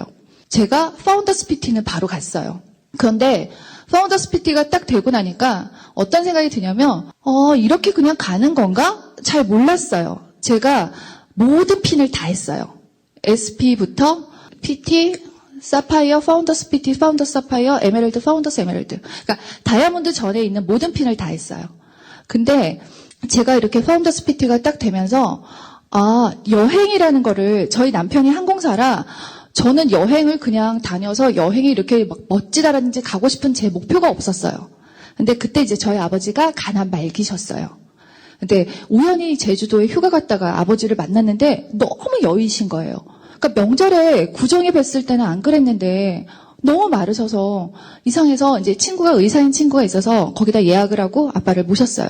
제가 파운더스 PT는 바로 갔어요. 그런데 파운더스 PT가 딱 되고 나니까 어떤 생각이 드냐면 이렇게 그냥 가는 건가? 잘 몰랐어요. 제가 모든 핀을 다 했어요. SP부터 PT, 사파이어, 파운더스 PT, 파운더스 사파이어, 에메랄드, 파운더스 에메랄드. 그러니까 다이아몬드 전에 있는 모든 핀을 다 했어요. 근데 제가 이렇게 파운더스 PT가 딱 되면서 여행이라는 거를 저희 남편이 항공사라 저는 여행을 그냥 다녀서 여행이 이렇게 막 멋지다라든지 가고 싶은 제 목표가 없었어요. 근데 그때 이제 저희 아버지가 가난 말기셨어요. 근데 우연히 제주도에 휴가 갔다가 아버지를 만났는데 너무 여의신 거예요. 그러니까 명절에 구정에 뵀을 때는 안 그랬는데 너무 마르셔서 이상해서 이제 의사인 친구가 있어서 거기다 예약을 하고 아빠를 모셨어요.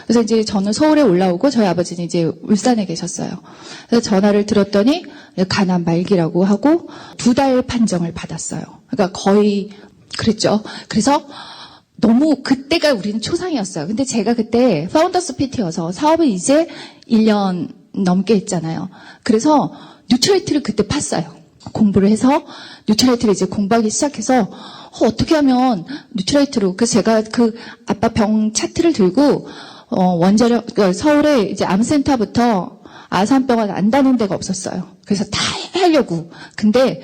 그래서 이제 저는 서울에 올라오고 저희 아버지는 이제 울산에 계셨어요. 그래서 전화를 들었더니 가난 말기라고 하고 2달 판정을 받았어요. 그러니까 거의 그랬죠. 그래서 너무 그때가 우리는 초상이었어요. 근데 제가 그때 파운더스 PT여서 사업을 이제 1년 넘게 했잖아요. 그래서 뉴트럴이트를 그때 팠어요. 공부를 해서 뉴트럴이트를 이제 공부하기 시작해서 어떻게 하면 뉴트럴이트로 그래서 제가 그 아빠 병 차트를 들고 서울에 이제 암센터부터 아산병원 안 다는 데가 없었어요. 그래서 다 하려고. 근데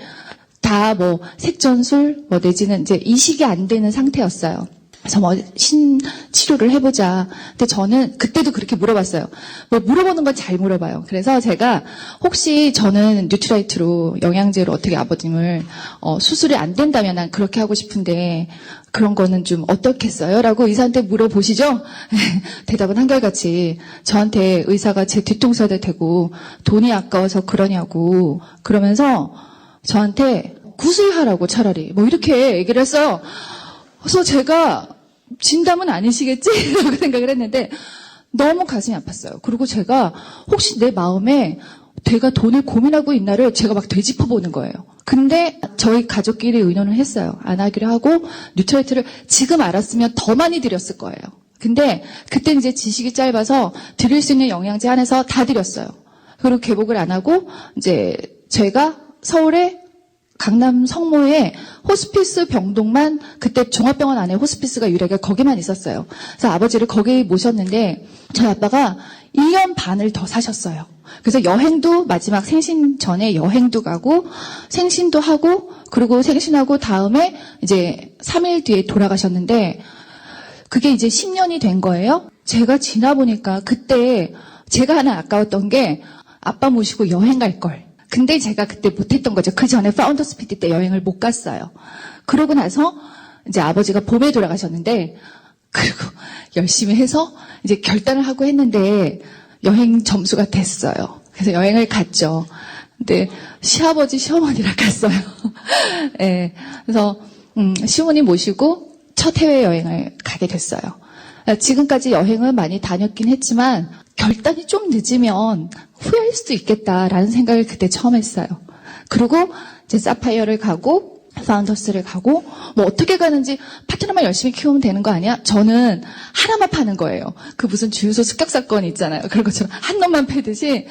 다 색전술 내지는 이제 이식이 안 되는 상태였어요. 그래서 신치료를 해보자. 근데 저는 그때도 그렇게 물어봤어요. 물어보는 건 잘 물어봐요. 그래서 제가 혹시 저는 뉴트라이트로 영양제로 어떻게 아버님을 수술이 안 된다면 난 그렇게 하고 싶은데 그런 거는 좀 어떻겠어요? 라고 의사한테 물어보시죠? 대답은 한결같이 저한테 의사가 제 뒤통수에 대고 돈이 아까워서 그러냐고 그러면서 저한테 구술하라고 차라리 이렇게 얘기를 했어요. 그래서 제가 진담은 아니시겠지? 라고 생각을 했는데 너무 가슴이 아팠어요. 그리고 제가 혹시 내 마음에 내가 돈을 고민하고 있나를 제가 막 되짚어보는 거예요. 근데 저희 가족끼리 의논을 했어요. 안 하기로 하고 뉴트라이트를 지금 알았으면 더 많이 드렸을 거예요. 근데 그때 이제 지식이 짧아서 드릴 수 있는 영양제 안에서 다 드렸어요. 그리고 개복을 안 하고 이제 제가 서울에 강남 성모에 호스피스 병동만 그때 종합병원 안에 호스피스가 유일하게 거기만 있었어요. 그래서 아버지를 거기 모셨는데 저희 아빠가 1년 반을 더 사셨어요. 그래서 여행도 마지막 생신 전에 여행도 가고 생신도 하고 그리고 생신하고 다음에 이제 3일 뒤에 돌아가셨는데 그게 이제 10년이 된 거예요. 제가 지나 보니까 그때 제가 하나 아까웠던 게 아빠 모시고 여행 갈 걸. 근데 제가 그때 못했던 거죠. 그 전에 파운더스 PT 때 여행을 못 갔어요. 그러고 나서 이제 아버지가 봄에 돌아가셨는데 그리고 열심히 해서 이제 결단을 하고 했는데 여행 점수가 됐어요. 그래서 여행을 갔죠. 근데 시아버지, 시어머니랑 갔어요. 네, 그래서 시어머니 모시고 첫 해외여행을 가게 됐어요. 지금까지 여행은 많이 다녔긴 했지만 결단이 좀 늦으면 후회할 수도 있겠다라는 생각을 그때 처음 했어요. 그리고 이제 사파이어를 가고 파운더스를 가고 어떻게 가는지 파트너만 열심히 키우면 되는 거 아니야? 저는 하나만 파는 거예요. 그 무슨 주유소 습격 사건 있잖아요. 그런 것처럼 한 놈만 패듯이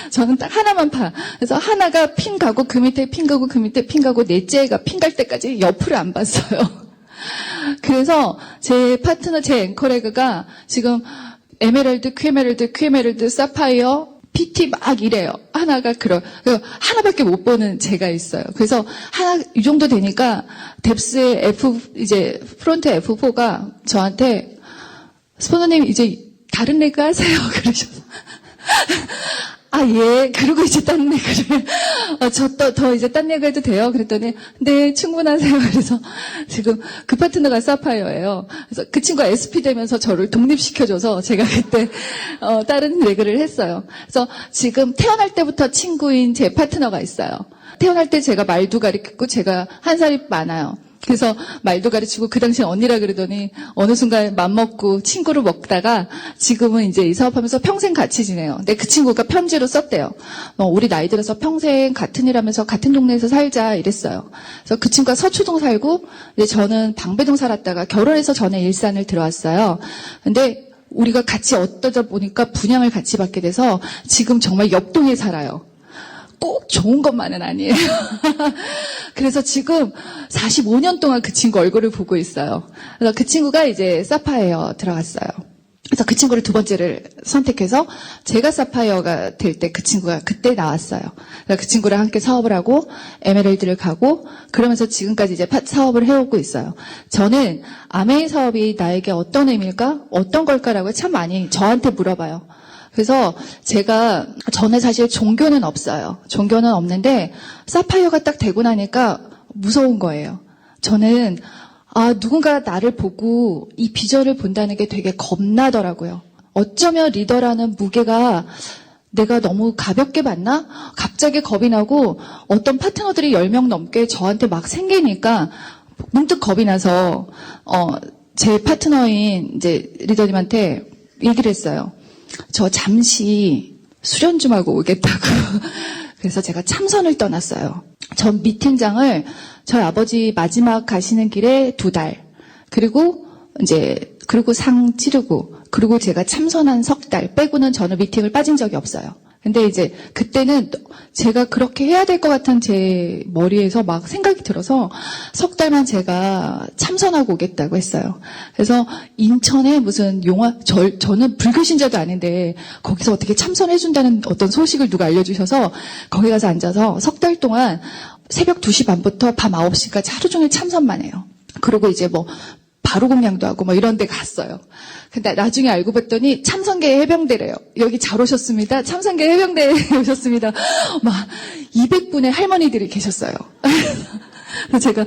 저는 딱 하나만 파. 그래서 하나가 핀 가고 그 밑에 핀 가고 그 밑에 핀 가고 넷째가 핀 갈 때까지 옆을 안 봤어요. 그래서 제 파트너, 제 앵커레그가 지금 에메랄드, 퀴에메랄드, 사파이어, PT 막 이래요. 하나가 하나밖에 못 보는 제가 있어요. 그래서 이 정도 되니까 뎁스의 프론트 F4가 저한테 스포너님 이제 다른 레그 하세요. 그러셔서. 예. 그리고 이제 딴 레그를, 더 이제 딴 레그 해도 돼요? 그랬더니, 네, 충분하세요. 그래서 지금 그 파트너가 사파이어예요. 그래서 그 친구가 SP 되면서 저를 독립시켜줘서 제가 그때, 다른 레그를 했어요. 그래서 지금 태어날 때부터 친구인 제 파트너가 있어요. 태어날 때 제가 말도 가르쳤고 제가 한 살이 많아요. 그래서 말도 가르치고 그 당시에 언니라 그러더니 어느 순간 맘먹고 친구를 먹다가 지금은 이제 이 사업하면서 평생 같이 지내요. 근데 그 친구가 편지로 썼대요. 우리 나이 들어서 평생 같은 일 하면서 같은 동네에서 살자 이랬어요. 그래서 그 친구가 서초동 살고 이제 저는 방배동 살았다가 결혼해서 전에 일산을 들어왔어요. 근데 우리가 같이 어떠다 보니까 분양을 같이 받게 돼서 지금 정말 옆동에 살아요. 꼭 좋은 것만은 아니에요. 그래서 지금 45년 동안 그 친구 얼굴을 보고 있어요. 그래서 그 친구가 이제 사파이어 들어갔어요. 그래서 그 친구를 두 번째를 선택해서 제가 사파이어가 될 때 그 친구가 그때 나왔어요. 그래서 그 친구랑 함께 사업을 하고 에메랄드를 가고 그러면서 지금까지 이제 사업을 해오고 있어요. 저는 아메이 사업이 나에게 어떤 의미일까? 어떤 걸까라고 참 많이 저한테 물어봐요. 그래서 제가 전에 사실 종교는 없어요. 종교는 없는데 사파이어가 딱 되고 나니까 무서운 거예요. 저는 누군가 나를 보고 이 비전을 본다는 게 되게 겁나더라고요. 어쩌면 리더라는 무게가 내가 너무 가볍게 봤나? 갑자기 겁이 나고 어떤 파트너들이 10명 넘게 저한테 막 생기니까 문득 겁이 나서 제 파트너인 이제 리더님한테 얘기를 했어요. 저 잠시 수련 좀 하고 오겠다고. 그래서 제가 참선을 떠났어요. 전 미팅장을 저희 아버지 마지막 가시는 길에 2달. 그리고 상 치르고, 그리고 제가 참선한 3달 빼고는 저는 미팅을 빠진 적이 없어요. 근데 이제 그때는 제가 그렇게 해야 될 것 같은 제 머리에서 막 생각이 들어서 3달만 제가 참선하고 오겠다고 했어요. 그래서 인천에 무슨 저는 불교 신자도 아닌데 거기서 어떻게 참선해준다는 어떤 소식을 누가 알려주셔서 거기 가서 앉아서 3달 동안 새벽 2시 반부터 밤 9시까지 하루 종일 참선만 해요. 그리고 이제 바로 공양도 하고 이런 데 갔어요. 근데 나중에 알고 봤더니 참선계 해병대래요. 여기 잘 오셨습니다. 참선계 해병대에 오셨습니다. 막 200분의 할머니들이 계셨어요. 그래서 제가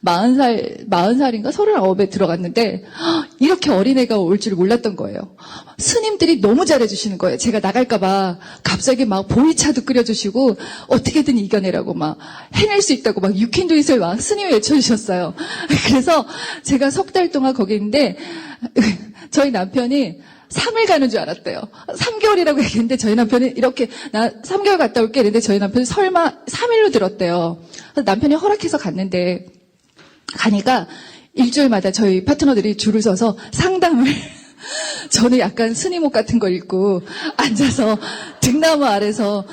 40살인가 39에 들어갔는데 이렇게 어린애가 올 줄 몰랐던 거예요. 스님들이 너무 잘해주시는 거예요. 제가 나갈까봐 갑자기 막 보이차도 끓여주시고 어떻게든 이겨내라고 막 해낼 수 있다고 막 You can do it을 막 스님이 외쳐주셨어요. 그래서 제가 3달 동안 거기 있는데 저희 남편이 3일 가는 줄 알았대요. 3개월이라고 얘기했는데 저희 남편이 이렇게 나 3개월 갔다 올게 했는데 저희 남편이 설마 3일로 들었대요. 그래서 남편이 허락해서 갔는데 가니까 일주일마다 저희 파트너들이 줄을 서서 상담을 저는 약간 스님 옷 같은 걸 입고 앉아서 등나무 아래서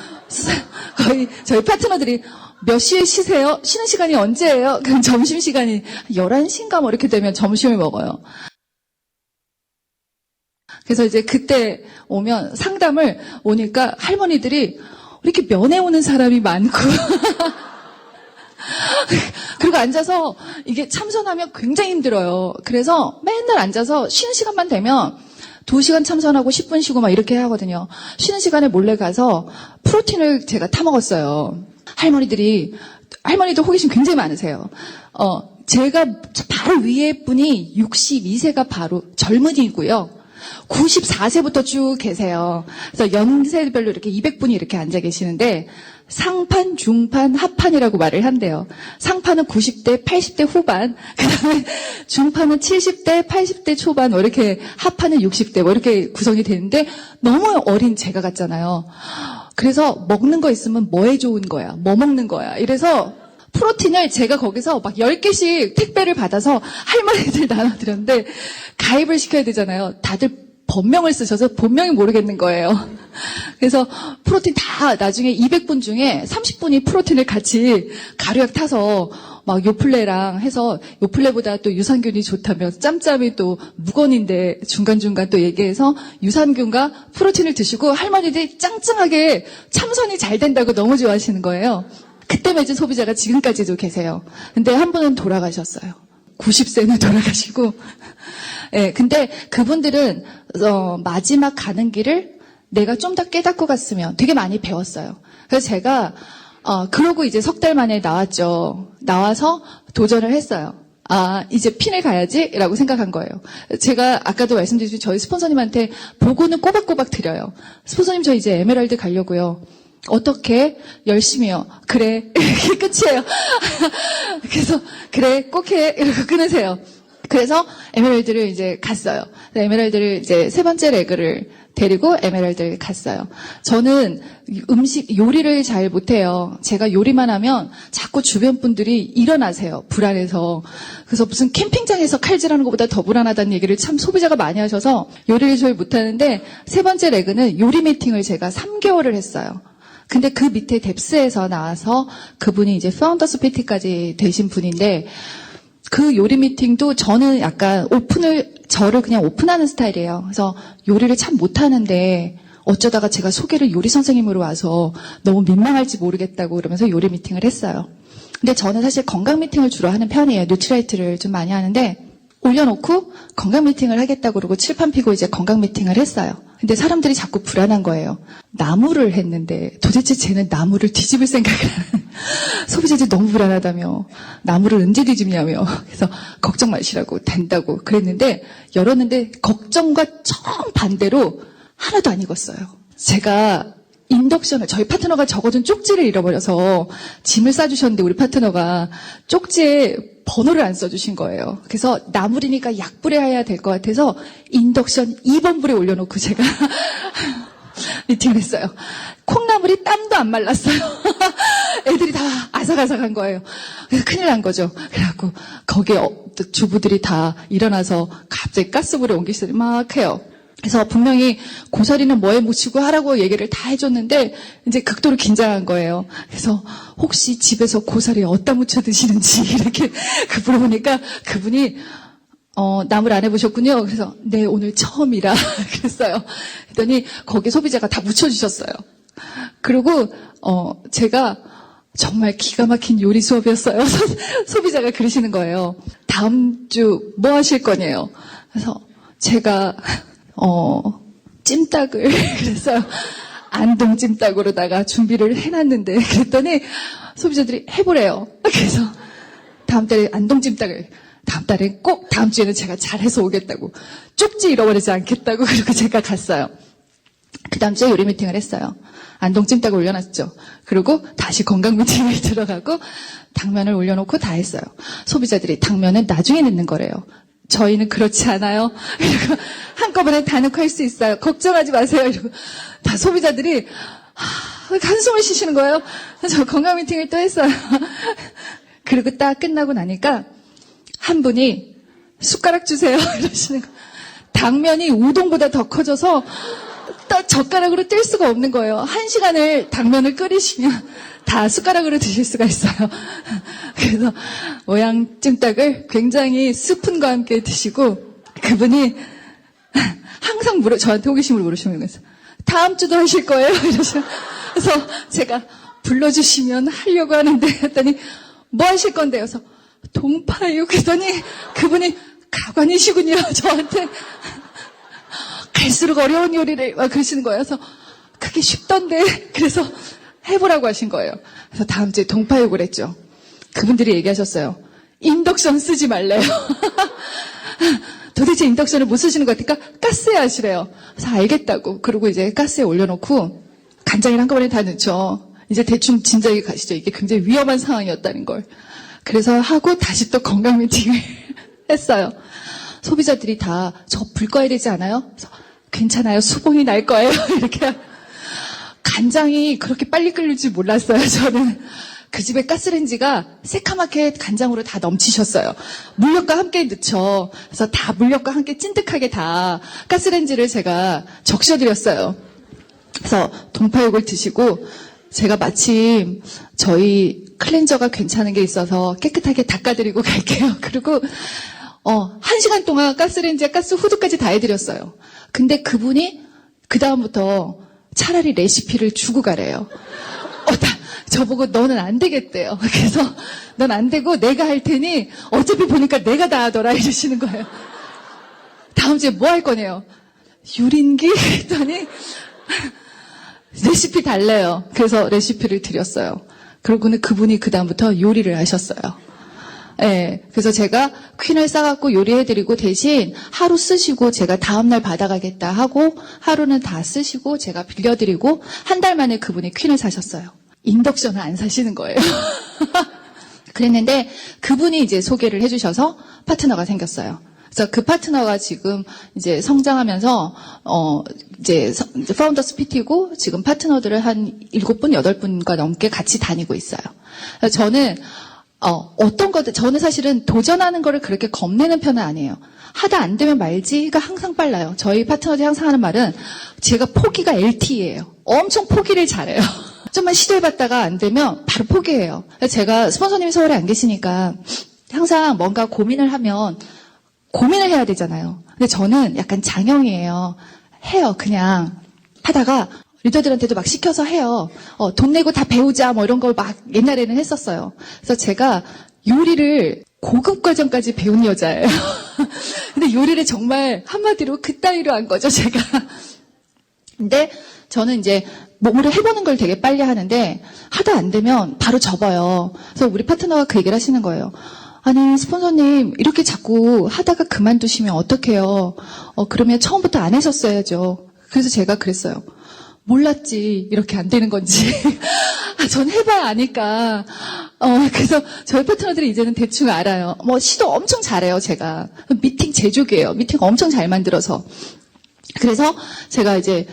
거의 저희 파트너들이 몇 시에 쉬세요? 쉬는 시간이 언제예요? 그럼 점심시간이 11시인가 이렇게 되면 점심을 먹어요. 그래서 이제 그때 오면 상담을 오니까 할머니들이 이렇게 면회 오는 사람이 많고 그리고 앉아서 이게 참선하면 굉장히 힘들어요. 그래서 맨날 앉아서 쉬는 시간만 되면 2시간 참선하고 10분 쉬고 막 이렇게 하거든요. 쉬는 시간에 몰래 가서 프로틴을 제가 타먹었어요. 할머니도 호기심 굉장히 많으세요. 제가 바로 위에 분이 62세가 바로 젊은이고요. 94세부터 쭉 계세요. 그래서 연세별로 이렇게 200분이 이렇게 앉아 계시는데 상판, 중판, 하판이라고 말을 한대요. 상판은 90대, 80대 후반, 그다음에 중판은 70대, 80대 초반, 이렇게 하판은 60대, 이렇게 구성이 되는데 너무 어린 제가 같잖아요. 그래서 먹는 거 있으면 뭐에 좋은 거야? 뭐 먹는 거야? 이래서 프로틴을 제가 거기서 막 10개씩 택배를 받아서 할머니들 나눠드렸는데 가입을 시켜야 되잖아요. 다들 본명을 쓰셔서 본명이 모르겠는 거예요. 그래서 프로틴 다 나중에 200분 중에 30분이 프로틴을 같이 가루약 타서 막 요플레랑 해서 요플레보다 또 유산균이 좋다며 짬짬이 또 무건인데 중간중간 또 얘기해서 유산균과 프로틴을 드시고 할머니들이 짱짱하게 참선이 잘 된다고 너무 좋아하시는 거예요. 그때 맺은 소비자가 지금까지도 계세요. 근데 한 분은 돌아가셨어요. 90세는 돌아가시고. 예, 근데 그분들은 마지막 가는 길을 내가 좀 더 깨닫고 갔으면 되게 많이 배웠어요. 그래서 제가 그러고 이제 3달 만에 나왔죠. 나와서 도전을 했어요. 이제 핀을 가야지라고 생각한 거예요. 제가 아까도 말씀드렸듯이 저희 스폰서님한테 보고는 꼬박꼬박 드려요. 스폰서님 저 이제 에메랄드 가려고요. 어떻게? 열심히요. 그래. 이게 끝이에요. 그래서 그래 꼭 해. 이러고 끊으세요. 그래서 에메랄드를 이제 갔어요. 에메랄드를 이제 세 번째 레그를 데리고 에메랄드를 갔어요. 저는 요리를 잘 못해요. 제가 요리만 하면 자꾸 주변 분들이 일어나세요. 불안해서. 그래서 무슨 캠핑장에서 칼질하는 것보다 더 불안하다는 얘기를 참 소비자가 많이 하셔서 요리를 잘 못하는데 세 번째 레그는 요리 미팅을 제가 3개월을 했어요. 근데 그 밑에 뎁스에서 나와서 그분이 이제 파운더스 PT까지 되신 분인데 그 요리 미팅도 저는 약간 저를 그냥 오픈하는 스타일이에요. 그래서 요리를 참 못하는데 어쩌다가 제가 소개를 요리 선생님으로 와서 너무 민망할지 모르겠다고 그러면서 요리 미팅을 했어요. 근데 저는 사실 건강 미팅을 주로 하는 편이에요. 뉴트라이트를 좀 많이 하는데 올려놓고 건강 미팅을 하겠다고 그러고 칠판 피고 이제 건강 미팅을 했어요. 근데 사람들이 자꾸 불안한 거예요. 나무를 했는데 도대체 쟤는 나무를 뒤집을 생각을 하는 소비자들이 너무 불안하다며 나무를 언제 뒤집냐며 그래서 걱정 마시라고 된다고 그랬는데 열었는데 걱정과 정반대로 하나도 안 익었어요. 제가 인덕션을 저희 파트너가 적어준 쪽지를 잃어버려서 짐을 싸주셨는데 우리 파트너가 쪽지에 번호를 안 써주신 거예요. 그래서 나물이니까 약불에 해야 될 것 같아서 인덕션 2번 불에 올려놓고 제가 미팅을 했어요. 콩나물이 땀도 안 말랐어요. 애들이 다 아삭아삭한 거예요. 그래서 큰일 난 거죠. 그래갖고 거기에 주부들이 다 일어나서 갑자기 가스불에 옮기시더니 막 해요. 그래서 분명히 고사리는 뭐에 묻히고 하라고 얘기를 다 해줬는데 이제 극도로 긴장한 거예요. 그래서 혹시 집에서 고사리 어디다 묻혀 드시는지 이렇게 물어보니까 그분이 나물 안 해보셨군요. 그래서 네 오늘 처음이라 그랬어요. 그랬더니 거기에 소비자가 다 묻혀주셨어요. 그리고 제가 정말 기가 막힌 요리 수업이었어요. 소비자가 그러시는 거예요. 다음 주 뭐 하실 거냐요. 그래서 제가 찜닭을 그래서 안동 찜닭으로다가 준비를 해놨는데 그랬더니 소비자들이 해보래요. 그래서 다음 달에 안동 찜닭을 다음 달에 꼭 다음 주에는 제가 잘해서 오겠다고 쪽지 잃어버리지 않겠다고 그리고 제가 갔어요. 그 다음 주에 요리 미팅을 했어요. 안동 찜닭을 올려놨죠. 그리고 다시 건강 미팅을 들어가고 당면을 올려놓고 다 했어요. 소비자들이 당면은 나중에 넣는 거래요. 저희는 그렇지 않아요. 이러고 한꺼번에 다 넣고 할 수 있어요. 걱정하지 마세요. 이러고 다 소비자들이 한숨을 쉬시는 거예요. 저 건강 미팅을 또 했어요. 그리고 딱 끝나고 나니까 한 분이 숟가락 주세요. 이러시는 거. 당면이 우동보다 더 커져서 딱 젓가락으로 뗄 수가 없는 거예요. 1시간을 당면을 끓이시면 다 숟가락으로 드실 수가 있어요. 그래서 모양 찜닭을 굉장히 스푼과 함께 드시고 그분이 항상 저한테 호기심을 물으시면서 다음 주도 하실 거예요? 이러시면 그래서 제가 불러주시면 하려고 하는데 했더니 뭐 하실 건데요? 그래서 동파육 했더니 그분이 가관이시군요. 저한테 갈수록 어려운 요리를 막 그러시는 거예요. 그래서 그게 쉽던데 그래서 해보라고 하신 거예요. 그래서 다음 주에 동파육을 했죠. 그분들이 얘기하셨어요. 인덕션 쓰지 말래요. 도대체 인덕션을 못 쓰시는 것 같으니까 가스에 하시래요. 그래서 알겠다고. 그리고 이제 가스에 올려놓고 간장을 한꺼번에 다 넣죠. 이제 대충 진작에 가시죠. 이게 굉장히 위험한 상황이었다는 걸. 그래서 하고 다시 또 건강 미팅을 했어요. 소비자들이 다 저 불 꺼야 되지 않아요? 그래서 괜찮아요. 수봉이 날 거예요. 이렇게. 간장이 그렇게 빨리 끓일 줄 몰랐어요. 저는. 그 집에 가스레인지가 새카맣게 간장으로 다 넘치셨어요. 물엿과 함께 넣죠. 그래서 다 물엿과 함께 찐득하게 다 가스레인지를 제가 적셔드렸어요. 그래서 동파육을 드시고 제가 마침 저희 클렌저가 괜찮은 게 있어서 깨끗하게 닦아드리고 갈게요. 그리고 1시간 동안 가스레인지에 가스 후드까지 다 해드렸어요. 근데 그분이 그 다음부터 차라리 레시피를 주고 가래요. 저보고 너는 안 되겠대요. 그래서 넌 안 되고 내가 할 테니 어차피 보니까 내가 다 하더라 이러시는 거예요. 다음 주에 뭐 할 거냐요. 유린기 했더니 레시피 달래요. 그래서 레시피를 드렸어요. 그러고는 그분이 그 다음부터 요리를 하셨어요. 네, 그래서 제가 퀸을 싸갖고 요리해드리고 대신 하루 쓰시고 제가 다음날 받아가겠다 하고 하루는 다 쓰시고 제가 빌려드리고 한 달 만에 그분이 퀸을 사셨어요. 인덕션을 안 사시는 거예요. 그랬는데 그분이 이제 소개를 해주셔서 파트너가 생겼어요. 그래서 그 파트너가 지금 이제 성장하면서 이제 파운더스 PT고 지금 파트너들을 한 7분, 8분과 넘게 같이 다니고 있어요. 그래서 저는 어떤 것들 저는 사실은 도전하는 거를 그렇게 겁내는 편은 아니에요. 하다 안 되면 말지가 항상 빨라요. 저희 파트너들이 항상 하는 말은 제가 포기가 LT예요. 엄청 포기를 잘해요. 좀만 시도해봤다가 안 되면 바로 포기해요. 제가 스폰서님이 서울에 안 계시니까 항상 뭔가 고민을 하면 고민을 해야 되잖아요. 근데 저는 약간 장형이에요. 해요. 그냥 하다가 리더들한테도 막 시켜서 해요. 돈 내고 다 배우자 뭐 이런 걸 막 옛날에는 했었어요. 그래서 제가 요리를 고급 과정까지 배운 여자예요. 근데 요리를 정말 한마디로 그따위로 한 거죠, 제가. 근데 저는 이제 뭐를 해보는 걸 되게 빨리 하는데 하다 안 되면 바로 접어요. 그래서 우리 파트너가 그 얘기를 하시는 거예요. 아니 스폰서님 이렇게 자꾸 하다가 그만두시면 어떡해요. 그러면 처음부터 안 하셨어야죠. 그래서 제가 그랬어요. 몰랐지 이렇게 안 되는 건지. 전 해봐야 아니까. 그래서 저희 파트너들이 이제는 대충 알아요. 뭐 시도 엄청 잘해요 제가. 미팅 제조기예요. 미팅 엄청 잘 만들어서. 그래서 제가 이제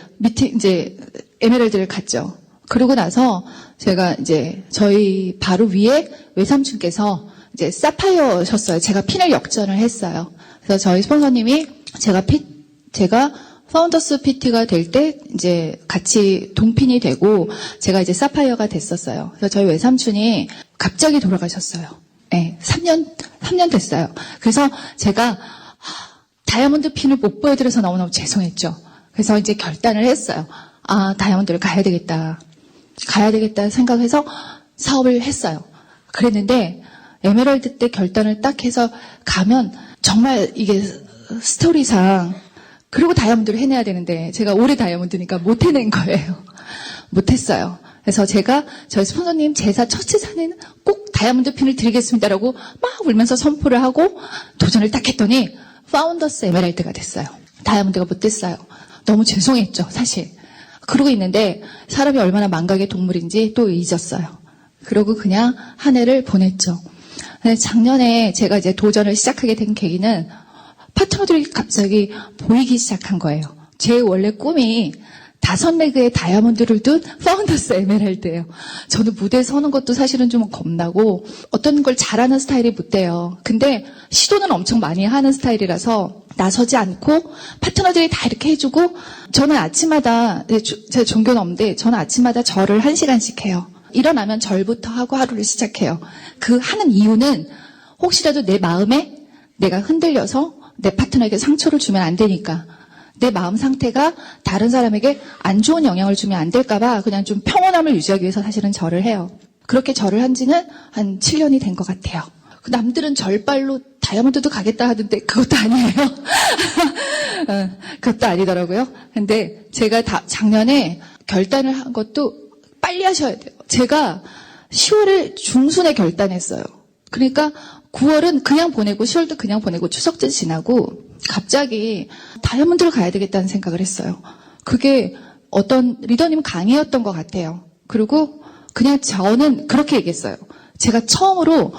에메랄드를 갔죠. 그러고 나서 제가 이제 저희 바로 위에 외삼촌께서 이제 사파이어셨어요. 제가 핀을 역전을 했어요. 그래서 저희 스폰서님이 제가 파운더스 PT가 될 때 이제 같이 동핀이 되고 제가 이제 사파이어가 됐었어요. 그래서 저희 외삼촌이 갑자기 돌아가셨어요. 네, 3년 됐어요. 그래서 제가 다이아몬드 핀을 못 보여드려서 너무너무 죄송했죠. 그래서 이제 결단을 했어요. 다이아몬드를 가야 되겠다 생각해서 사업을 했어요. 그랬는데 에메랄드 때 결단을 딱 해서 가면 정말 이게 스토리상 그리고 다이아몬드를 해내야 되는데 제가 올해 다이아몬드니까 못 해낸 거예요. 못했어요. 그래서 제가 저희 스폰서님 제사 첫 제사는 꼭 다이아몬드 핀을 드리겠습니다라고 막 울면서 선포를 하고 도전을 딱 했더니 파운더스 에메랄드가 됐어요. 다이아몬드가 못 됐어요. 너무 죄송했죠, 사실. 그러고 있는데 사람이 얼마나 망각의 동물인지 또 잊었어요. 그러고 그냥 한 해를 보냈죠. 근데 작년에 제가 이제 도전을 시작하게 된 계기는 파트너들이 갑자기 보이기 시작한 거예요. 제 원래 꿈이 5레그의 다이아몬드를 둔 파운더스 에메랄드예요. 저는 무대에 서는 것도 사실은 좀 겁나고 어떤 걸 잘하는 스타일이 못 돼요. 근데 시도는 엄청 많이 하는 스타일이라서 나서지 않고 파트너들이 다 이렇게 해주고 저는 아침마다 제 종교는 없는데 저는 아침마다 절을 1시간씩 해요. 일어나면 절부터 하고 하루를 시작해요. 그 하는 이유는 혹시라도 내 마음에 내가 흔들려서 내 파트너에게 상처를 주면 안 되니까 내 마음 상태가 다른 사람에게 안 좋은 영향을 주면 안 될까봐 그냥 좀 평온함을 유지하기 위해서 사실은 절을 해요. 그렇게 절을 한 지는 한 7년이 된 것 같아요. 남들은 절발로 다이아몬드도 가겠다 하던데 그것도 아니에요. 그것도 아니더라고요. 근데 제가 작년에 결단을 한 것도 빨리 하셔야 돼요. 제가 10월에 중순에 결단했어요. 그러니까 9월은 그냥 보내고 10월도 그냥 보내고 추석도 지나고 갑자기 다이아몬드를 가야 되겠다는 생각을 했어요. 그게 어떤 리더님 강의였던 것 같아요. 그리고 그냥 저는 그렇게 얘기했어요. 제가 처음으로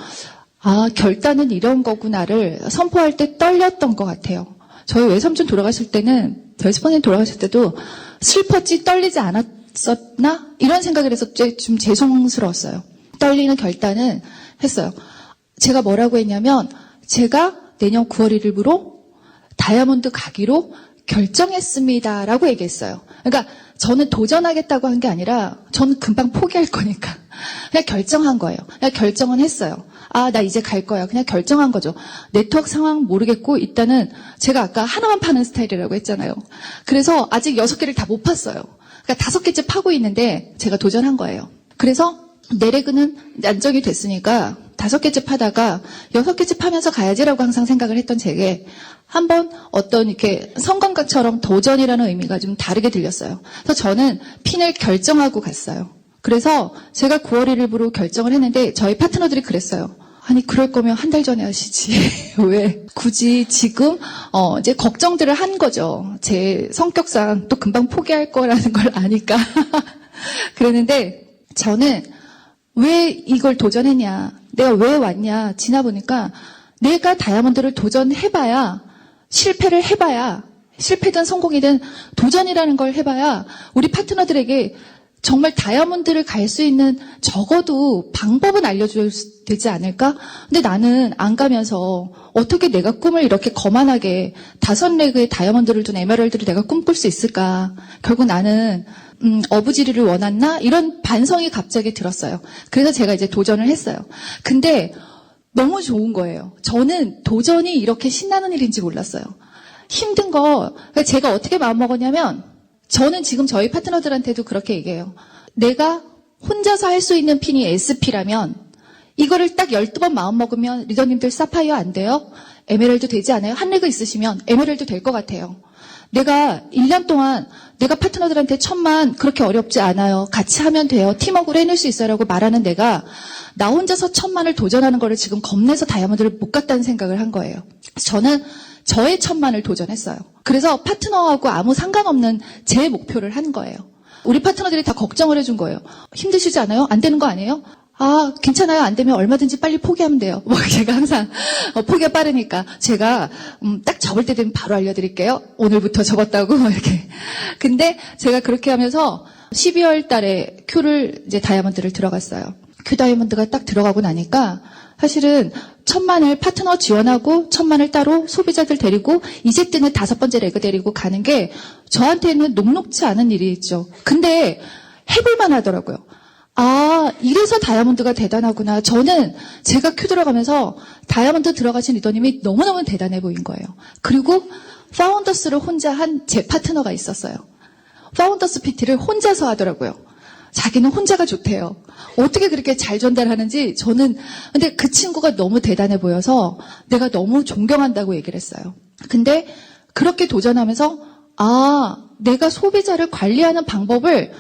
결단은 이런 거구나를 선포할 때 떨렸던 것 같아요. 저희 외삼촌 돌아가실 때는 저희 스폰서님 돌아가실 때도 슬펐지 떨리지 않았었나? 이런 생각을 해서 좀 죄송스러웠어요. 떨리는 결단은 했어요. 제가 뭐라고 했냐면 제가 내년 9월 1일부로 다이아몬드 가기로 결정했습니다라고 얘기했어요. 그러니까 저는 도전하겠다고 한 게 아니라 저는 금방 포기할 거니까 그냥 결정한 거예요. 그냥 결정은 했어요. 나 이제 갈 거야. 그냥 결정한 거죠. 네트워크 상황 모르겠고 일단은 제가 아까 하나만 파는 스타일이라고 했잖아요. 그래서 아직 6개를 다 못 팠어요. 그러니까 5개째 파고 있는데 제가 도전한 거예요. 그래서 내레그는 안정이 됐으니까 5개째 파다가 6개째 파면서 가야지라고 항상 생각을 했던 제게 한번 어떤 이렇게 성광각처럼 도전이라는 의미가 좀 다르게 들렸어요. 그래서 저는 핀을 결정하고 갔어요. 그래서 제가 9월 1일부로 결정을 했는데 저희 파트너들이 그랬어요. 아니 그럴 거면 한 달 전에 하시지. 왜 굳이 지금 이제 걱정들을 한 거죠. 제 성격상 또 금방 포기할 거라는 걸 아니까. 그랬는데 저는 왜 이걸 도전했냐. 내가 왜 왔냐 지나보니까 내가 다이아몬드를 도전해봐야 실패를 해봐야 실패든 성공이든 도전이라는 걸 해봐야 우리 파트너들에게 정말 다이아몬드를 갈 수 있는 적어도 방법은 알려줘야 되지 않을까? 근데 나는 안 가면서 어떻게 내가 꿈을 이렇게 거만하게 5레그의 다이아몬드를 둔 에메랄드를 내가 꿈꿀 수 있을까? 결국 나는 어부지리를 원했나? 이런 반성이 갑자기 들었어요. 그래서 제가 이제 도전을 했어요. 근데 너무 좋은 거예요. 저는 도전이 이렇게 신나는 일인지 몰랐어요. 힘든 거 제가 어떻게 마음먹었냐면 저는 지금 저희 파트너들한테도 그렇게 얘기해요. 내가 혼자서 할 수 있는 핀이 SP라면 이거를 딱 12번 마음먹으면 리더님들 사파이어 안 돼요? 에메랄드 되지 않아요? 한 레그 있으시면 에메랄드 될 것 같아요. 내가 1년 동안 내가 파트너들한테 1000만 그렇게 어렵지 않아요. 같이 하면 돼요. 팀워크를 해낼 수 있어요. 라고 말하는 내가 나 혼자서 1000만을 도전하는 거를 지금 겁내서 다이아몬드를 못 갔다는 생각을 한 거예요. 저는 저의 1000만을 도전했어요. 그래서 파트너하고 아무 상관없는 제 목표를 한 거예요. 우리 파트너들이 다 걱정을 해준 거예요. 힘드시지 않아요? 안 되는 거 아니에요? 아, 괜찮아요. 안 되면 얼마든지 빨리 포기하면 돼요. 제가 항상 포기가 빠르니까 제가 딱 접을 때 되면 바로 알려드릴게요. 오늘부터 접었다고 이렇게. 근데 제가 그렇게 하면서 12월 달에 큐를 이제 다이아몬드를 들어갔어요. 큐 다이아몬드가 딱 들어가고 나니까 사실은 1000만을 파트너 지원하고 1000만을 따로 소비자들 데리고 이제 뜨는 5번째 레그 데리고 가는 게 저한테는 녹록지 않은 일이죠. 근데 해볼만 하더라고요. 아, 이래서 다이아몬드가 대단하구나. 저는 제가 큐 들어가면서 다이아몬드 들어가신 리더님이 너무너무 대단해 보인 거예요. 그리고 파운더스를 혼자 한 제 파트너가 있었어요. 파운더스 PT를 혼자서 하더라고요. 자기는 혼자가 좋대요. 어떻게 그렇게 잘 전달하는지 저는 근데 그 친구가 너무 대단해 보여서 내가 너무 존경한다고 얘기를 했어요. 근데 그렇게 도전하면서 아, 내가 소비자를 관리하는 방법을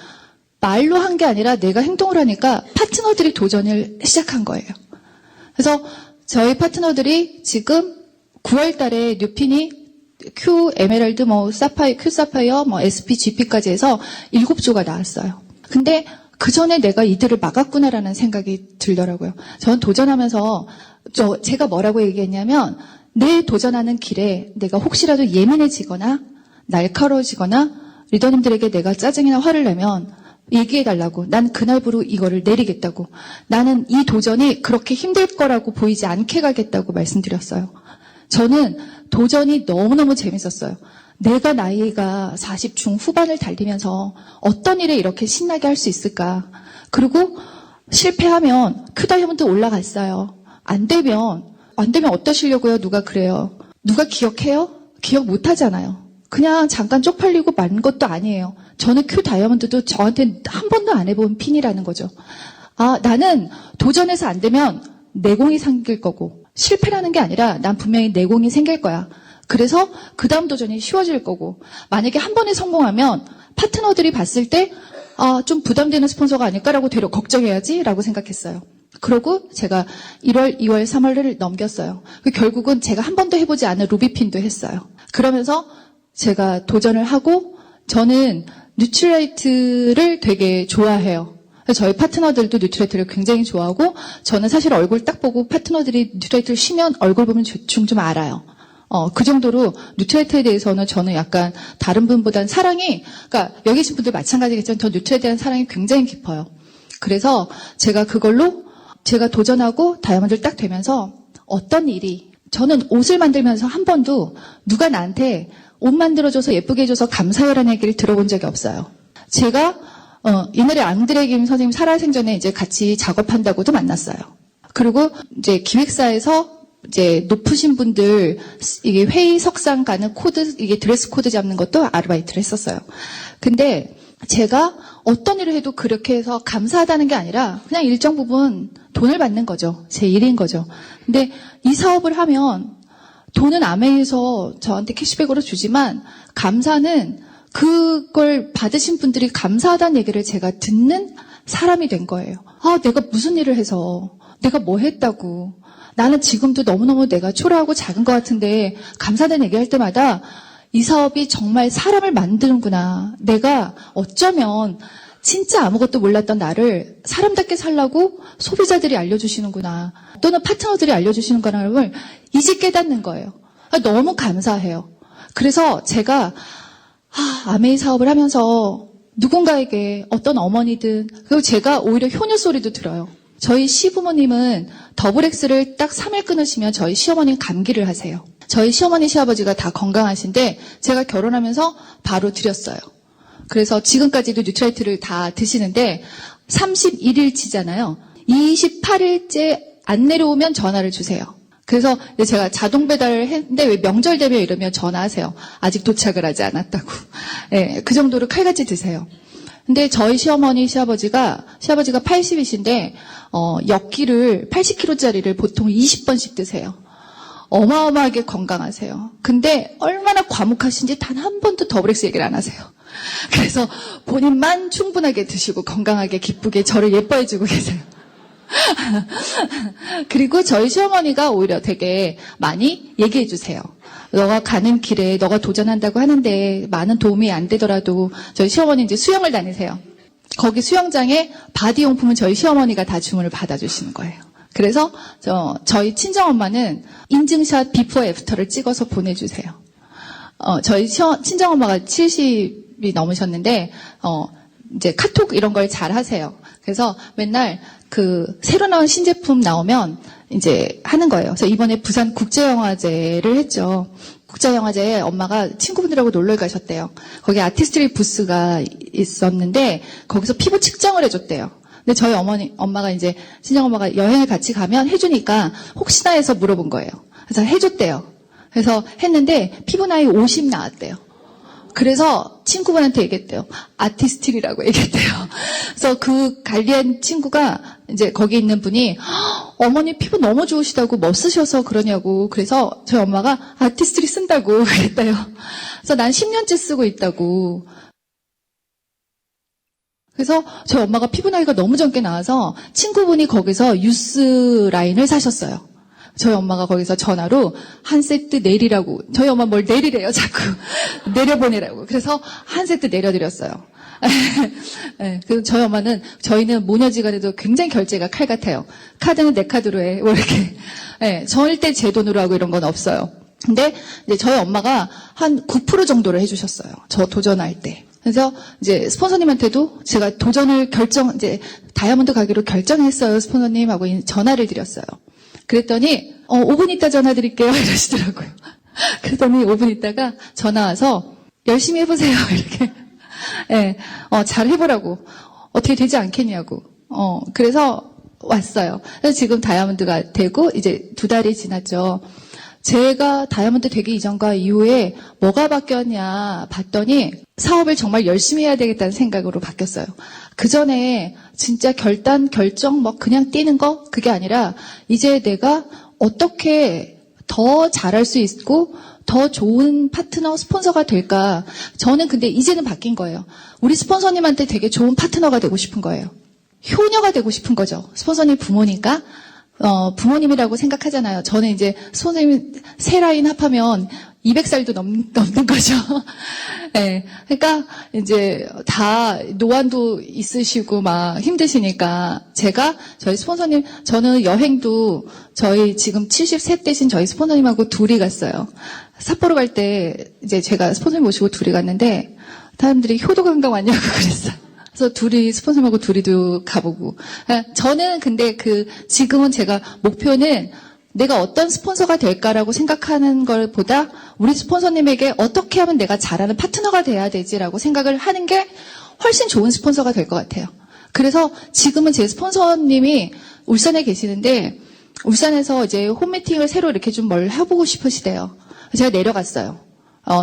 말로 한 게 아니라 내가 행동을 하니까 파트너들이 도전을 시작한 거예요. 그래서 저희 파트너들이 지금 9월 달에 뉴핀이 Q 에메랄드, Q 사파이어, SP, GP까지 해서 7조가 나왔어요. 근데 그 전에 내가 이들을 막았구나라는 생각이 들더라고요. 저는 도전하면서 제가 뭐라고 얘기했냐면 내 도전하는 길에 내가 혹시라도 예민해지거나 날카로워지거나 리더님들에게 내가 짜증이나 화를 내면 얘기해달라고. 난 그날부로 이거를 내리겠다고. 나는 이 도전이 그렇게 힘들 거라고 보이지 않게 가겠다고 말씀드렸어요. 저는 도전이 너무너무 재밌었어요. 내가 나이가 40 중후반을 달리면서 어떤 일에 이렇게 신나게 할 수 있을까. 그리고 실패하면 큐 다이아몬드 올라갔어요. 안 되면 어떠시려고요? 누가 그래요? 누가 기억해요? 기억 못 하잖아요. 그냥 잠깐 쪽팔리고 만 것도 아니에요. 저는 큐 다이아몬드도 저한테 한 번도 안 해본 핀이라는 거죠. 아, 나는 도전해서 안 되면 내공이 생길 거고 실패라는 게 아니라 난 분명히 내공이 생길 거야. 그래서 그 다음 도전이 쉬워질 거고 만약에 한 번에 성공하면 파트너들이 봤을 때 아, 좀 부담되는 스폰서가 아닐까라고 되려 걱정해야지 라고 생각했어요. 그러고 제가 1월, 2월, 3월을 넘겼어요. 결국은 제가 한 번도 해보지 않은 루비핀도 했어요. 그러면서 제가 도전을 하고 저는 뉴트리라이트를 되게 좋아해요. 저희 파트너들도 뉴트리라이트를 굉장히 좋아하고 저는 사실 얼굴 딱 보고 파트너들이 뉴트리라이트를 쉬면 얼굴 보면 대충 좀 알아요. 그 정도로 뉴트리라이트에 대해서는 저는 약간 다른 분보다는 사랑이, 그러니까 여기 계신 분들 마찬가지겠지만 저 뉴트리라이트에 대한 사랑이 굉장히 깊어요. 그래서 제가 그걸로 제가 도전하고 다이아몬드를 딱 되면서 어떤 일이 저는 옷을 만들면서 한 번도 누가 나한테 옷 만들어줘서 예쁘게 해줘서 감사해라는 얘기를 들어본 적이 없어요. 제가 옛날에 앙드레 김 선생님 살아생전에 이제 같이 작업한다고도 만났어요. 그리고 이제 기획사에서 이제 높으신 분들 이게 회의석상 가는 코드 이게 드레스 코드 잡는 것도 아르바이트를 했었어요. 근데 제가 어떤 일을 해도 그렇게 해서 감사하다는 게 아니라 그냥 일정 부분 돈을 받는 거죠. 제 일인 거죠. 근데 이 사업을 하면 돈은 아메이에서 저한테 캐시백으로 주지만 감사는 그걸 받으신 분들이 감사하다는 얘기를 제가 듣는 사람이 된 거예요. 아, 내가 무슨 일을 해서 내가 뭐 했다고. 나는 지금도 너무너무 내가 초라하고 작은 것 같은데 감사하다는 얘기할 때마다 이 사업이 정말 사람을 만드는구나. 내가 어쩌면 진짜 아무것도 몰랐던 나를 사람답게 살라고 소비자들이 알려주시는구나. 또는 파트너들이 알려주시는구나를 이제 깨닫는 거예요. 너무 감사해요. 그래서 제가 아메이 사업을 하면서 누군가에게 어떤 어머니든 그리고 제가 오히려 효녀 소리도 들어요. 저희 시부모님은 더블엑스를 딱 3일 끊으시면 저희 시어머니는 감기를 하세요. 저희 시어머니 시아버지가 다 건강하신데 제가 결혼하면서 바로 드렸어요. 그래서 지금까지도 뉴트라이트를 다 드시는데 31일치잖아요. 28일째 안 내려오면 전화를 주세요. 그래서 제가 자동 배달을 했는데 왜 명절 되면 이러면 전화하세요. 아직 도착을 하지 않았다고. 네, 그 정도로 칼같이 드세요. 근데 저희 시어머니 시아버지가 80이신데 엽기를 80kg짜리를 보통 20번씩 드세요. 어마어마하게 건강하세요. 근데 얼마나 과묵하신지 단 한 번도 더블엑스 얘기를 안 하세요. 그래서 본인만 충분하게 드시고 건강하게 기쁘게 저를 예뻐해주고 계세요. 그리고 저희 시어머니가 오히려 되게 많이 얘기해 주세요. 너가 가는 길에 너가 도전한다고 하는데 많은 도움이 안 되더라도 저희 시어머니 이제 수영을 다니세요. 거기 수영장에 바디용품은 저희 시어머니가 다 주문을 받아주시는 거예요. 그래서 저희 친정엄마는 인증샷 비포 애프터를 찍어서 보내주세요. 저희 친정엄마가 70이 넘으셨는데 이제 카톡 이런 걸 잘 하세요. 그래서 맨날 그 새로 나온 신제품 나오면 이제 하는 거예요. 그래서 이번에 부산 국제영화제를 했죠. 국제영화제에 엄마가 친구분들하고 놀러 가셨대요. 거기 아티스트리 부스가 있었는데 거기서 피부 측정을 해줬대요. 근데 저희 엄마가 이제 친정엄마가 여행을 같이 가면 해주니까 혹시나 해서 물어본 거예요. 그래서 해줬대요. 그래서 했는데 피부 나이 50 나왔대요. 그래서 친구분한테 얘기했대요. 아티스트리라고 얘기했대요. 그래서 그 관리한 친구가 이제 거기 있는 분이 어머니 피부 너무 좋으시다고 멋쓰셔서 그러냐고. 그래서 저희 엄마가 아티스트리 쓴다고 그랬대요. 그래서 난 10년째 쓰고 있다고. 그래서 저희 엄마가 피부 나이가 너무 젊게 나와서 친구분이 거기서 유스 라인을 사셨어요. 저희 엄마가 거기서 전화로 한 세트 내리라고. 저희 엄마 뭘 내리래요, 자꾸. 내려보내라고. 그래서 한 세트 내려드렸어요. 네, 그래서 저희는 모녀지간에도 굉장히 결제가 칼 같아요. 카드는 내 카드로 해. 뭐 이렇게. 네, 절대 제 돈으로 하고 이런 건 없어요. 근데 이제 저희 엄마가 한 9% 정도를 해주셨어요. 저 도전할 때. 그래서 이제 스폰서님한테도 제가 도전을 이제 다이아몬드 가기로 결정했어요. 스폰서님하고 전화를 드렸어요. 그랬더니 5분 있다 전화 드릴게요 이러시더라고요. 그랬더니 5분 있다가 전화 와서 열심히 해보세요 이렇게. 네, 잘 해보라고. 어떻게 되지 않겠냐고. 그래서 왔어요. 그래서 지금 다이아몬드가 되고 이제 2달이 지났죠. 제가 다이아몬드 되기 이전과 이후에 뭐가 바뀌었냐 봤더니 사업을 정말 열심히 해야 되겠다는 생각으로 바뀌었어요. 그 전에 진짜 결정 그냥 뛰는 거 그게 아니라 이제 내가 어떻게 더 잘할 수 있고 더 좋은 파트너 스폰서가 될까. 저는 근데 이제는 바뀐 거예요. 우리 스폰서님한테 되게 좋은 파트너가 되고 싶은 거예요. 효녀가 되고 싶은 거죠. 스폰서님 부모니까 부모님이라고 생각하잖아요. 저는 이제 스폰서님 세 라인 합하면 200살도 넘는 거죠. 네. 그러니까 이제 다 노안도 있으시고 막 힘드시니까 제가 저희 스폰서님 저는 여행도 저희 지금 70세 대신 저희 스폰서님하고 둘이 갔어요. 삿포로 갈 때 이제 제가 스폰서님 모시고 둘이 갔는데 사람들이 효도관광 왔냐고 그랬어요. 그래서 스폰서님하고 둘이도 가보고. 저는 근데 지금은 제가 목표는 내가 어떤 스폰서가 될까라고 생각하는 것보다 우리 스폰서님에게 어떻게 하면 내가 잘하는 파트너가 돼야 되지라고 생각을 하는 게 훨씬 좋은 스폰서가 될 것 같아요. 그래서 지금은 제 스폰서님이 울산에 계시는데 울산에서 이제 홈미팅을 새로 이렇게 좀 뭘 해보고 싶으시대요. 제가 내려갔어요.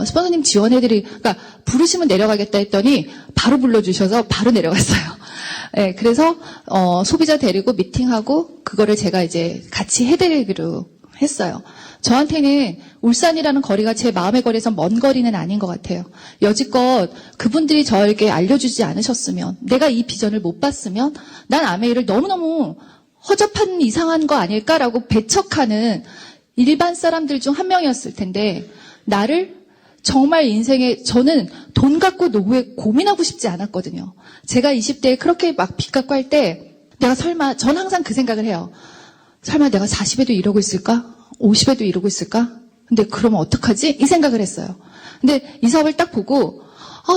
스폰서님 그러니까 부르시면 내려가겠다 했더니 바로 불러주셔서 바로 내려갔어요. 네, 그래서 소비자 데리고 미팅하고 그거를 제가 이제 같이 해드리기로 했어요. 저한테는 울산이라는 거리가 제 마음의 거리에서 먼 거리는 아닌 것 같아요. 여지껏 그분들이 저에게 알려주지 않으셨으면 내가 이 비전을 못 봤으면 난 아메이를 너무너무 허접한 이상한 거 아닐까라고 배척하는 일반 사람들 중 한 명이었을 텐데 나를 정말 인생에 저는 돈 갖고 노후에 고민하고 싶지 않았거든요. 제가 20대에 그렇게 막 빚 갖고 할 때 내가 설마, 전 항상 그 생각을 해요. 설마 내가 40에도 이러고 있을까? 50에도 이러고 있을까? 근데 그러면 어떡하지? 이 생각을 했어요. 근데 이 사업을 딱 보고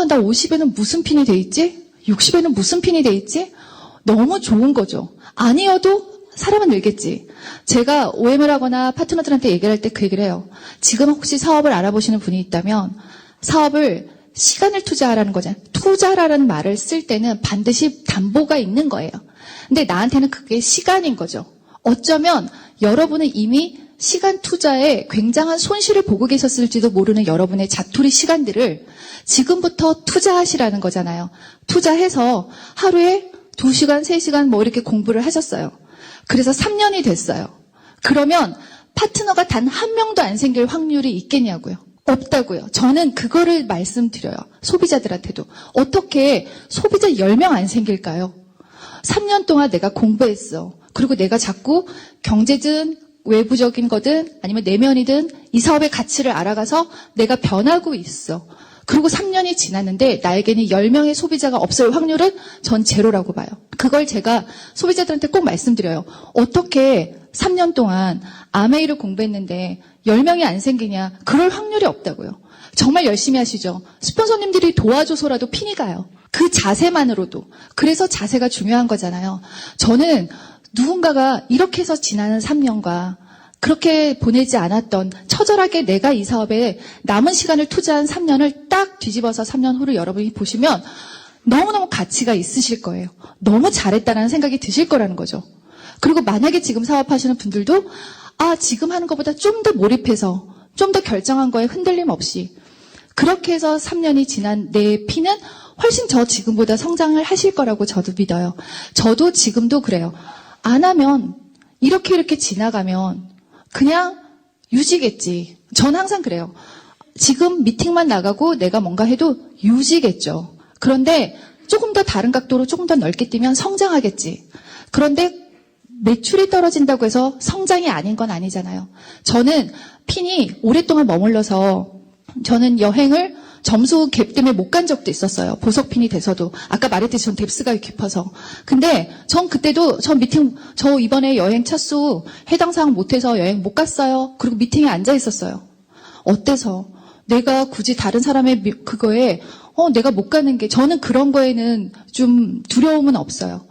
나 50에는 무슨 핀이 돼 있지? 60에는 무슨 핀이 돼 있지? 너무 좋은 거죠. 아니어도 사람은 늘겠지. 제가 OM을 하거나 파트너들한테 얘기를 할 때 그 얘기를 해요. 지금 혹시 사업을 알아보시는 분이 있다면 사업을 시간을 투자하라는 거잖아요. 투자라는 말을 쓸 때는 반드시 담보가 있는 거예요. 근데 나한테는 그게 시간인 거죠. 어쩌면 여러분은 이미 시간 투자에 굉장한 손실을 보고 계셨을지도 모르는 여러분의 자투리 시간들을 지금부터 투자하시라는 거잖아요. 투자해서 하루에 2시간, 3시간 뭐 이렇게 공부를 하셨어요. 그래서 3년이 됐어요. 그러면 파트너가 단 한 명도 안 생길 확률이 있겠냐고요. 없다고요. 저는 그거를 말씀드려요. 소비자들한테도. 어떻게 소비자 10명 안 생길까요? 3년 동안 내가 공부했어. 그리고 내가 자꾸 경제든 외부적인 거든 아니면 내면이든 이 사업의 가치를 알아가서 내가 변하고 있어. 그리고 3년이 지났는데 나에게는 10명의 소비자가 없을 확률은 전 제로라고 봐요. 그걸 제가 소비자들한테 꼭 말씀드려요. 어떻게 3년 동안 아메이를 공부했는데 10명이 안 생기냐? 그럴 확률이 없다고요. 정말 열심히 하시죠. 스폰서님들이 도와줘서라도 핀이 가요. 그 자세만으로도. 그래서 자세가 중요한 거잖아요. 저는 누군가가 이렇게 해서 지나는 3년과 그렇게 보내지 않았던 처절하게 내가 이 사업에 남은 시간을 투자한 3년을 딱 뒤집어서 3년 후를 여러분이 보시면 너무너무 가치가 있으실 거예요. 너무 잘했다는 생각이 드실 거라는 거죠. 그리고 만약에 지금 사업하시는 분들도 지금 하는 것보다 좀 더 몰입해서 좀 더 결정한 거에 흔들림 없이 그렇게 해서 3년이 지난 내 피는 훨씬 저 지금보다 성장을 하실 거라고 저도 믿어요. 저도 지금도 그래요. 안 하면 이렇게 지나가면 그냥 유지겠지. 전 항상 그래요. 지금 미팅만 나가고 내가 뭔가 해도 유지겠죠. 그런데 조금 더 다른 각도로 조금 더 넓게 뛰면 성장하겠지. 그런데 매출이 떨어진다고 해서 성장이 아닌 건 아니잖아요. 저는 핀이 오랫동안 머물러서 저는 여행을 점수 갭 때문에 못 간 적도 있었어요. 보석핀이 돼서도. 아까 말했듯이 전 뎁스가 깊어서. 근데 전 그때도 저 이번에 여행 차수 해당 사항 못해서 여행 못 갔어요. 그리고 미팅에 앉아 있었어요. 어때서? 내가 굳이 다른 사람의 그거에 내가 못 가는 게 저는 그런 거에는 좀 두려움은 없어요.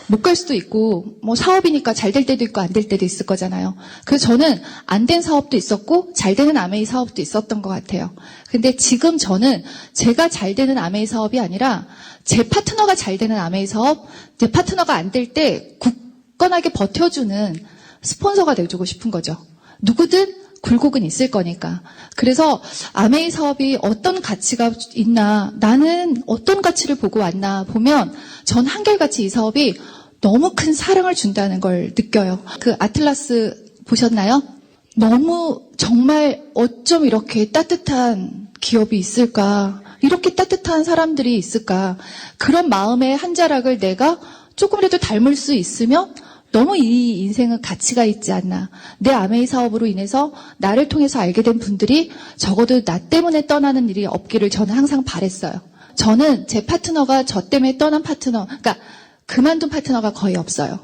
못 갈 수도 있고 뭐 사업이니까 잘 될 때도 있고 안 될 때도 있을 거잖아요. 그래서 저는 안 된 사업도 있었고 잘 되는 아메이 사업도 있었던 것 같아요. 근데 지금 저는 제가 잘 되는 아메이 사업이 아니라 제 파트너가 잘 되는 아메이 사업, 제 파트너가 안 될 때 굳건하게 버텨주는 스폰서가 되고 싶은 거죠. 누구든 굴곡은 있을 거니까. 그래서 아메이 사업이 어떤 가치가 있나, 나는 어떤 가치를 보고 왔나 보면 전 한결같이 이 사업이 너무 큰 사랑을 준다는 걸 느껴요. 그 아틀라스 보셨나요? 너무 정말 어쩜 이렇게 따뜻한 기업이 있을까? 이렇게 따뜻한 사람들이 있을까? 그런 마음의 한 자락을 내가 조금이라도 닮을 수 있으면 너무 이 인생은 가치가 있지 않나. 내 아메이 사업으로 인해서 나를 통해서 알게 된 분들이 적어도 나 때문에 떠나는 일이 없기를 저는 항상 바랬어요. 저는 제 파트너가 저 때문에 떠난 파트너, 그러니까 그만둔 파트너가 거의 없어요.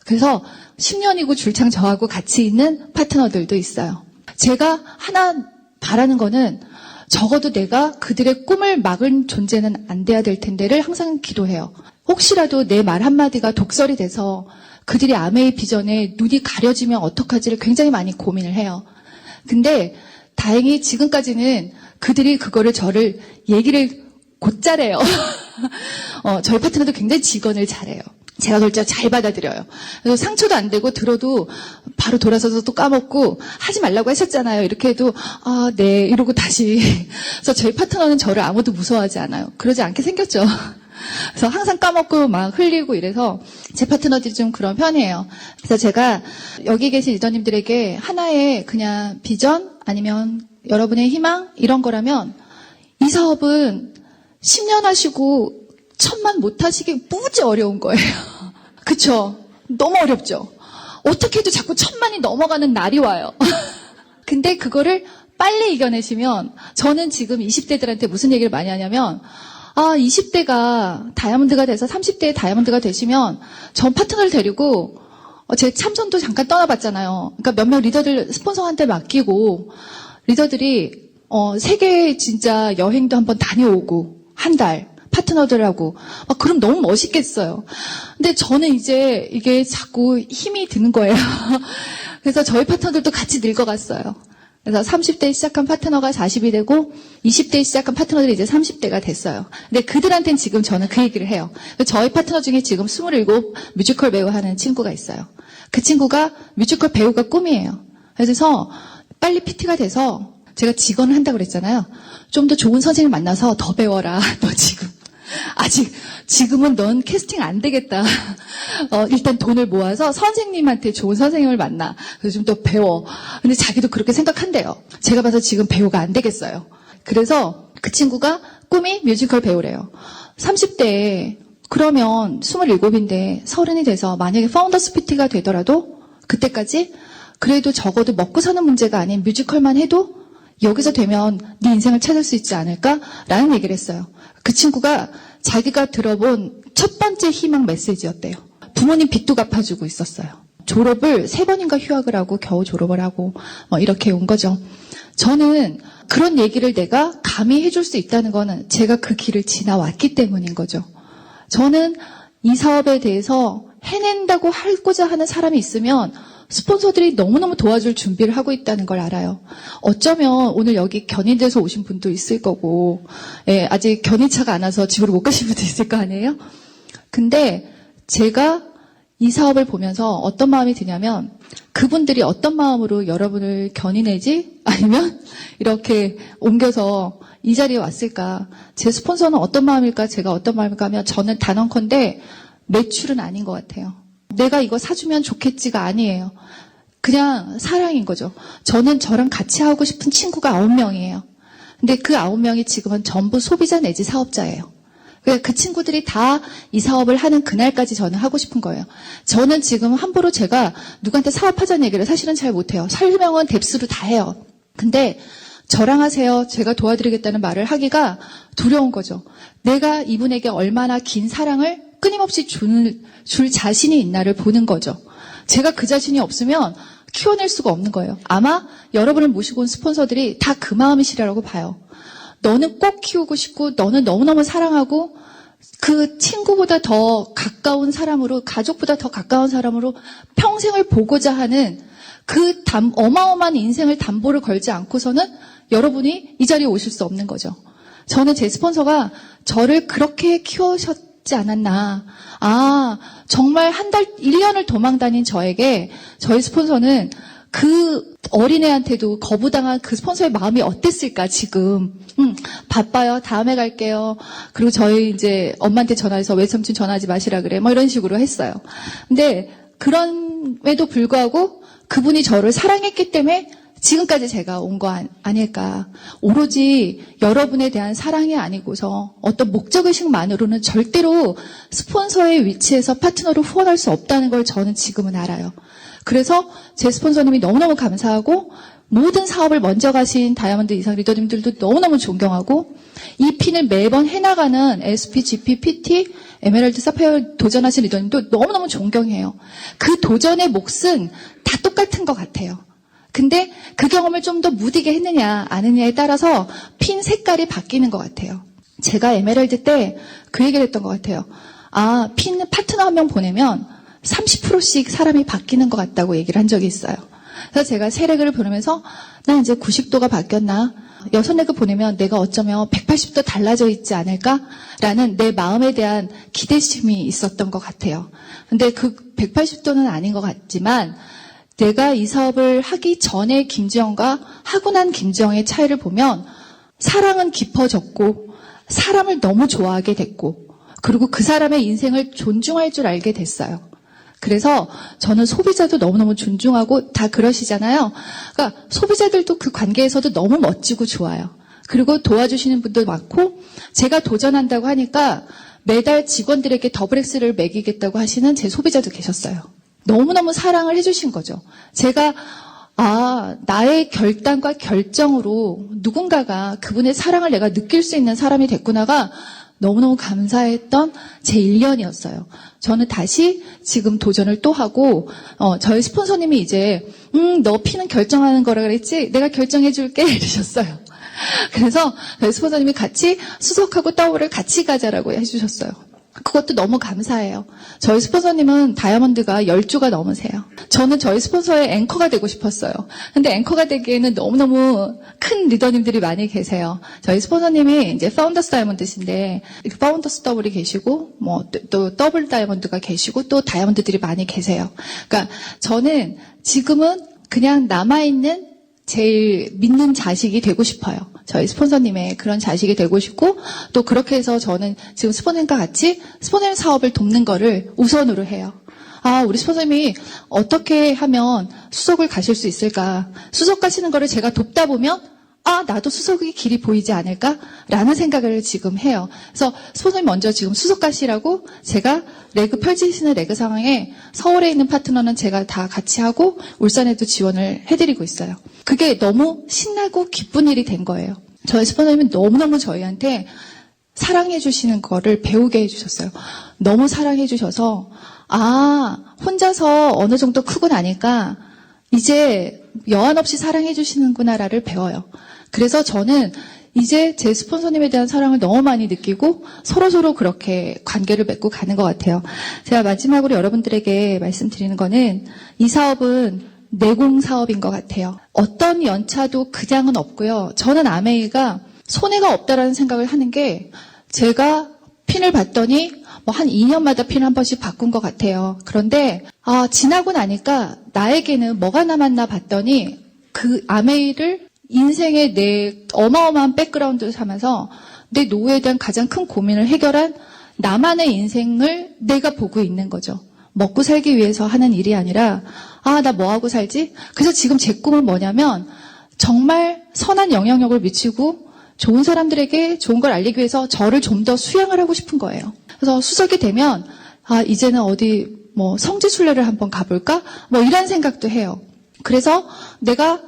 그래서 10년이고 줄창 저하고 같이 있는 파트너들도 있어요. 제가 하나 바라는 거는 적어도 내가 그들의 꿈을 막은 존재는 안 돼야 될 텐데를 항상 기도해요. 혹시라도 내 말 한마디가 독설이 돼서 그들이 아메이 비전에 눈이 가려지면 어떡하지를 굉장히 많이 고민을 해요. 근데 다행히 지금까지는 그들이 그거를 저를 얘기를 곧잘해요. 저희 파트너도 굉장히 직언을 잘해요. 제가 그걸 잘 받아들여요. 그래서 상처도 안 되고 들어도 바로 돌아서서 또 까먹고 하지 말라고 하셨잖아요. 이렇게 해도 네 이러고 다시. 그래서 저희 파트너는 저를 아무도 무서워하지 않아요. 그러지 않게 생겼죠. 그래서 항상 까먹고 막 흘리고 이래서 제 파트너들이 좀 그런 편이에요. 그래서 제가 여기 계신 리더님들에게 하나의 그냥 비전 아니면 여러분의 희망 이런 거라면 이 사업은 10년 하시고 1000만 못 하시기 무지 어려운 거예요. 그쵸? 너무 어렵죠? 어떻게 해도 자꾸 1000만이 넘어가는 날이 와요. 근데 그거를 빨리 이겨내시면, 저는 지금 20대들한테 무슨 얘기를 많이 하냐면, 20대가 다이아몬드가 돼서 30대에 다이아몬드가 되시면 전 파트너를 데리고 제 참선도 잠깐 떠나봤잖아요. 그러니까 몇몇 리더들 스폰서한테 맡기고 리더들이 세계 진짜 여행도 한번 다녀오고 한 달 파트너들하고 그럼 너무 멋있겠어요. 근데 저는 이제 이게 자꾸 힘이 드는 거예요. 그래서 저희 파트너들도 같이 늙어갔어요. 그래서 30대에 시작한 파트너가 40이 되고 20대에 시작한 파트너들이 이제 30대가 됐어요. 근데 그들한테는 지금 저는 그 얘기를 해요. 저희 파트너 중에 지금 27 뮤지컬 배우 하는 친구가 있어요. 그 친구가 뮤지컬 배우가 꿈이에요. 그래서 빨리 PT가 돼서 제가 직원을 한다고 그랬잖아요. 좀 더 좋은 선생님 만나서 더 배워라. 너 지금은 넌 캐스팅 안 되겠다. 일단 돈을 모아서 선생님한테 좋은 선생님을 만나. 그래서 좀 더 배워. 근데 자기도 그렇게 생각한대요. 제가 봐서 지금 배우가 안 되겠어요. 그래서 그 친구가 꿈이 뮤지컬 배우래요. 30대에 그러면 27인데 30이 돼서 만약에 파운더스 PT가 되더라도 그때까지 그래도 적어도 먹고 사는 문제가 아닌 뮤지컬만 해도 여기서 되면 네 인생을 찾을 수 있지 않을까라는 얘기를 했어요. 그 친구가 자기가 들어본 첫 번째 희망 메시지였대요. 부모님 빚도 갚아주고 있었어요. 졸업을 3번인가 휴학을 하고 겨우 졸업을 하고 이렇게 온 거죠. 저는 그런 얘기를 내가 감히 해줄 수 있다는 거는 제가 그 길을 지나왔기 때문인 거죠. 저는 이 사업에 대해서 해낸다고 하고자 하는 사람이 있으면 스폰서들이 너무너무 도와줄 준비를 하고 있다는 걸 알아요. 어쩌면 오늘 여기 견인돼서 오신 분도 있을 거고, 아직 견인차가 안 와서 집으로 못 가신 분도 있을 거 아니에요? 근데 제가 이 사업을 보면서 어떤 마음이 드냐면 그분들이 어떤 마음으로 여러분을 견인해지? 아니면 이렇게 옮겨서 이 자리에 왔을까? 제 스폰서는 어떤 마음일까? 제가 어떤 마음일까 하면 저는 단언컨대 매출은 아닌 것 같아요. 내가 이거 사주면 좋겠지가 아니에요. 그냥 사랑인 거죠. 저는 저랑 같이 하고 싶은 친구가 9명이에요. 근데 그 9명이 지금은 전부 소비자 내지 사업자예요. 그 친구들이 다 이 사업을 하는 그날까지 저는 하고 싶은 거예요. 저는 지금 함부로 제가 누구한테 사업하자는 얘기를 사실은 잘 못해요. 설명은 뎁스로 다 해요. 근데 저랑 하세요. 제가 도와드리겠다는 말을 하기가 두려운 거죠. 내가 이분에게 얼마나 긴 사랑을 끊임없이 줄 자신이 있나를 보는 거죠. 제가 그 자신이 없으면 키워낼 수가 없는 거예요. 아마 여러분을 모시고 온 스폰서들이 다 그 마음이시라고 봐요. 너는 꼭 키우고 싶고 너는 너무너무 사랑하고 그 친구보다 더 가까운 사람으로 가족보다 더 가까운 사람으로 평생을 보고자 하는 그 어마어마한 인생을 담보를 걸지 않고서는 여러분이 이 자리에 오실 수 없는 거죠. 저는 제 스폰서가 저를 그렇게 키우셨지 않았나. 정말 1년을 도망다닌 저에게 저희 스폰서는 그 어린애한테도 거부당한 그 스폰서의 마음이 어땠을까, 지금. 바빠요. 다음에 갈게요. 그리고 저희 이제 엄마한테 전화해서 외삼촌 전화하지 마시라 그래. 이런 식으로 했어요. 근데 그럼에도 불구하고 그분이 저를 사랑했기 때문에 지금까지 제가 온 거 아닐까. 오로지 여러분에 대한 사랑이 아니고서 어떤 목적의식만으로는 절대로 스폰서의 위치에서 파트너로 후원할 수 없다는 걸 저는 지금은 알아요. 그래서 제 스폰서님이 너무너무 감사하고 모든 사업을 먼저 가신 다이아몬드 이상 리더님들도 너무너무 존경하고 이 핀을 매번 해나가는 SP, GP, PT, 에메랄드, 사파이어 도전하신 리더님도 너무너무 존경해요. 그 도전의 몫은 다 똑같은 것 같아요. 근데 그 경험을 좀 더 무디게 했느냐 안 했느냐에 따라서 핀 색깔이 바뀌는 것 같아요. 제가 에메랄드 때 그 얘기를 했던 것 같아요. 핀 파트너 한 명 보내면 30%씩 사람이 바뀌는 것 같다고 얘기를 한 적이 있어요. 그래서 제가 세 레그를 보내면서 나 이제 90도가 바뀌었나? 6레그 보내면 내가 어쩌면 180도 달라져 있지 않을까라는 내 마음에 대한 기대심이 있었던 것 같아요. 근데 그 180도는 아닌 것 같지만 내가 이 사업을 하기 전에 김지영과 하고 난 김지영의 차이를 보면 사랑은 깊어졌고 사람을 너무 좋아하게 됐고 그리고 그 사람의 인생을 존중할 줄 알게 됐어요. 그래서 저는 소비자도 너무너무 존중하고 다 그러시잖아요. 그러니까 소비자들도 그 관계에서도 너무 멋지고 좋아요. 그리고 도와주시는 분도 많고 제가 도전한다고 하니까 매달 직원들에게 더블X를 매기겠다고 하시는 제 소비자도 계셨어요. 너무너무 사랑을 해주신 거죠. 제가 나의 결단과 결정으로 누군가가 그분의 사랑을 내가 느낄 수 있는 사람이 됐구나가 너무너무 감사했던 제 1년이었어요. 저는 다시 지금 도전을 또 하고, 저희 스폰서님이 이제, 너 피는 결정하는 거라 그랬지? 내가 결정해줄게. 이러셨어요. 그래서 저희 스폰서님이 같이 수석하고 더블을 같이 가자라고 해주셨어요. 그것도 너무 감사해요. 저희 스폰서님은 다이아몬드가 10주가 넘으세요. 저는 저희 스폰서의 앵커가 되고 싶었어요. 근데 앵커가 되기에는 너무너무 큰 리더님들이 많이 계세요. 저희 스폰서님이 이제 파운더스 다이아몬드신데, 파운더스 더블이 계시고, 또 더블 다이아몬드가 계시고, 또 다이아몬드들이 많이 계세요. 그러니까 저는 지금은 그냥 남아있는 제일 믿는 자식이 되고 싶어요. 저희 스폰서님의 그런 자식이 되고 싶고, 또 그렇게 해서 저는 지금 스폰서님과 같이 스폰서님 사업을 돕는 거를 우선으로 해요. 우리 스폰서님이 어떻게 하면 수석을 가실 수 있을까? 수석 가시는 거를 제가 돕다 보면 나도 수석의 길이 보이지 않을까라는 생각을 지금 해요. 그래서 스폰서님 먼저 지금 수석 가시라고 제가 레그 펼치시는 레그 상황에 서울에 있는 파트너는 제가 다 같이 하고 울산에도 지원을 해드리고 있어요. 그게 너무 신나고 기쁜 일이 된 거예요. 저희 스폰서님은 너무너무 저희한테 사랑해 주시는 거를 배우게 해주셨어요. 너무 사랑해 주셔서 혼자서 어느 정도 크고 나니까 이제 여한 없이 사랑해 주시는구나를 배워요. 그래서 저는 이제 제 스폰서님에 대한 사랑을 너무 많이 느끼고 서로서로 그렇게 관계를 맺고 가는 것 같아요. 제가 마지막으로 여러분들에게 말씀드리는 거는 이 사업은 내공 사업인 것 같아요. 어떤 연차도 그냥은 없고요. 저는 아메이가 손해가 없다라는 생각을 하는 게 제가 핀을 봤더니 한 2년마다 핀을 한 번씩 바꾼 것 같아요. 그런데 지나고 나니까 나에게는 뭐가 남았나 봤더니 그 아메이를 인생의 내 어마어마한 백그라운드를 삼아서 내 노후에 대한 가장 큰 고민을 해결한 나만의 인생을 내가 보고 있는 거죠. 먹고 살기 위해서 하는 일이 아니라 나 뭐하고 살지? 그래서 지금 제 꿈은 뭐냐면 정말 선한 영향력을 미치고 좋은 사람들에게 좋은 걸 알리기 위해서 저를 좀 더 수양을 하고 싶은 거예요. 그래서 수석이 되면 이제는 어디 성지순례를 한번 가볼까? 이런 생각도 해요. 그래서 내가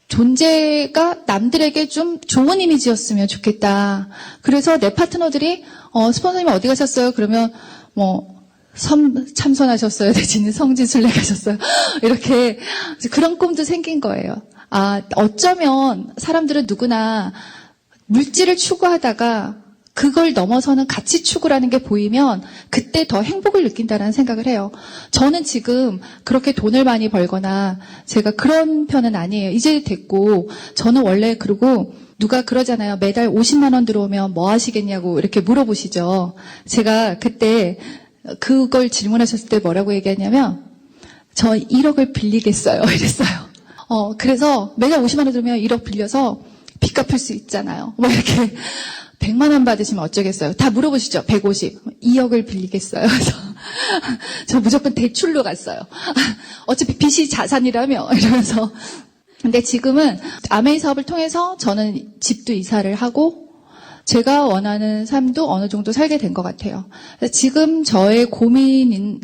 존재가 남들에게 좀 좋은 이미지였으면 좋겠다. 그래서 내 파트너들이 스폰서님 어디 가셨어요? 그러면 참선하셨어요? 대신에 성지순례 가셨어요? 이렇게 그런 꿈도 생긴 거예요. 어쩌면 사람들은 누구나 물질을 추구하다가 그걸 넘어서는 가치 추구라는 게 보이면 그때 더 행복을 느낀다는 생각을 해요. 저는 지금 그렇게 돈을 많이 벌거나 제가 그런 편은 아니에요. 이제 됐고 저는 원래 그리고 누가 그러잖아요. 매달 50만 원 들어오면 뭐 하시겠냐고 이렇게 물어보시죠. 제가 그때 그걸 질문하셨을 때 뭐라고 얘기하냐면 저 1억을 빌리겠어요. 이랬어요. 그래서 매달 50만 원 들으면 1억 빌려서 빚 갚을 수 있잖아요. 이렇게 100만 원 받으시면 어쩌겠어요? 다 물어보시죠. 150. 2억을 빌리겠어요. 그래서 저 무조건 대출로 갔어요. 어차피 빚이 자산이라며 이러면서. 근데 지금은 아메이 사업을 통해서 저는 집도 이사를 하고 제가 원하는 삶도 어느 정도 살게 된 것 같아요. 지금 저의 고민인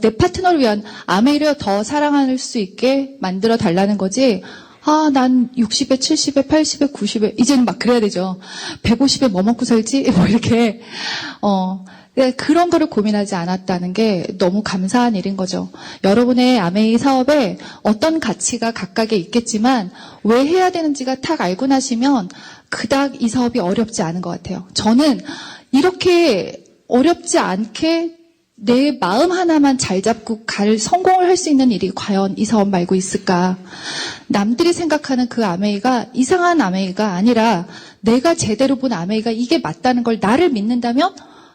내 파트너를 위한 아메이를 더 사랑할 수 있게 만들어 달라는 거지. 난 60에, 70에, 80에, 90에, 이제는 막 그래야 되죠. 150에 뭐 먹고 살지? 이렇게, 그런 거를 고민하지 않았다는 게 너무 감사한 일인 거죠. 여러분의 아메이 사업에 어떤 가치가 각각에 있겠지만, 왜 해야 되는지가 탁 알고 나시면, 그닥 이 사업이 어렵지 않은 것 같아요. 저는 이렇게 어렵지 않게 내 마음 하나만 잘 잡고 성공을 할 수 있는 일이 과연 이 사업 말고 있을까? 남들이 생각하는 그 아메이가 이상한 아메이가 아니라 내가 제대로 본 아메이가 이게 맞다는 걸 나를 믿는다면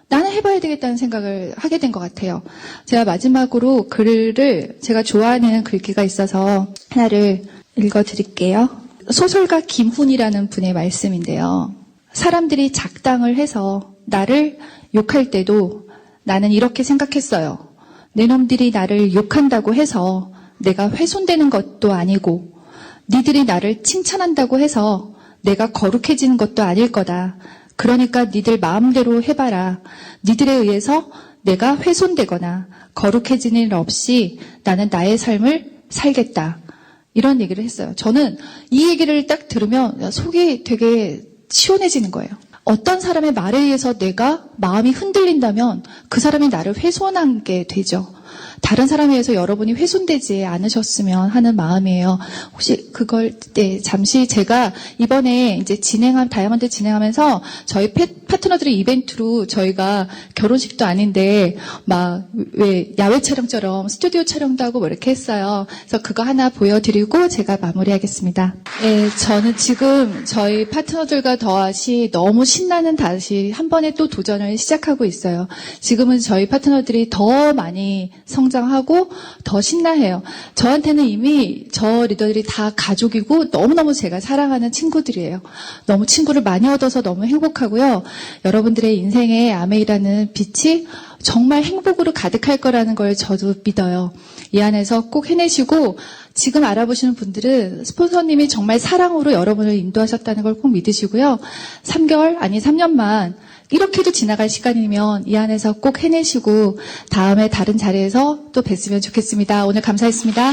나는 해봐야 되겠다는 생각을 하게 된 것 같아요. 제가 마지막으로 글을 제가 좋아하는 글귀가 있어서 하나를 읽어드릴게요. 소설가 김훈이라는 분의 말씀인데요. 사람들이 작당을 해서 나를 욕할 때도 나는 이렇게 생각했어요. 내 놈들이 나를 욕한다고 해서 내가 훼손되는 것도 아니고 니들이 나를 칭찬한다고 해서 내가 거룩해지는 것도 아닐 거다. 그러니까 니들 마음대로 해봐라. 니들에 의해서 내가 훼손되거나 거룩해지는 일 없이 나는 나의 삶을 살겠다. 이런 얘기를 했어요. 저는 이 얘기를 딱 들으면 속이 되게 시원해지는 거예요. 어떤 사람의 말에 의해서 내가 마음이 흔들린다면 그 사람이 나를 훼손한 게 되죠. 다른 사람에 의해서 여러분이 훼손되지 않으셨으면 하는 마음이에요. 혹시 그걸, 네, 잠시 제가 이번에 이제 다이아몬드 진행하면서 저희 파트너들의 이벤트로 저희가 결혼식도 아닌데 왜 야외 촬영처럼 스튜디오 촬영도 하고 뭐 이렇게 했어요. 그래서 그거 하나 보여드리고 제가 마무리하겠습니다. 네, 저는 지금 저희 파트너들과 더하시 너무 신나는 다시 한 번에 또 도전을 시작하고 있어요. 지금은 저희 파트너들이 더 많이 성장하고 더 신나해요. 저한테는 이미 저 리더들이 다 가족이고 너무너무 제가 사랑하는 친구들이에요. 너무 친구를 많이 얻어서 너무 행복하고요. 여러분들의 인생에 아메이라는 빛이 정말 행복으로 가득할 거라는 걸 저도 믿어요. 이 안에서 꼭 해내시고 지금 알아보시는 분들은 스폰서님이 정말 사랑으로 여러분을 인도하셨다는 걸 꼭 믿으시고요. 3개월 아니 3년만 이렇게도 지나갈 시간이면 이 안에서 꼭 해내시고 다음에 다른 자리에서 또 뵀으면 좋겠습니다. 오늘 감사했습니다.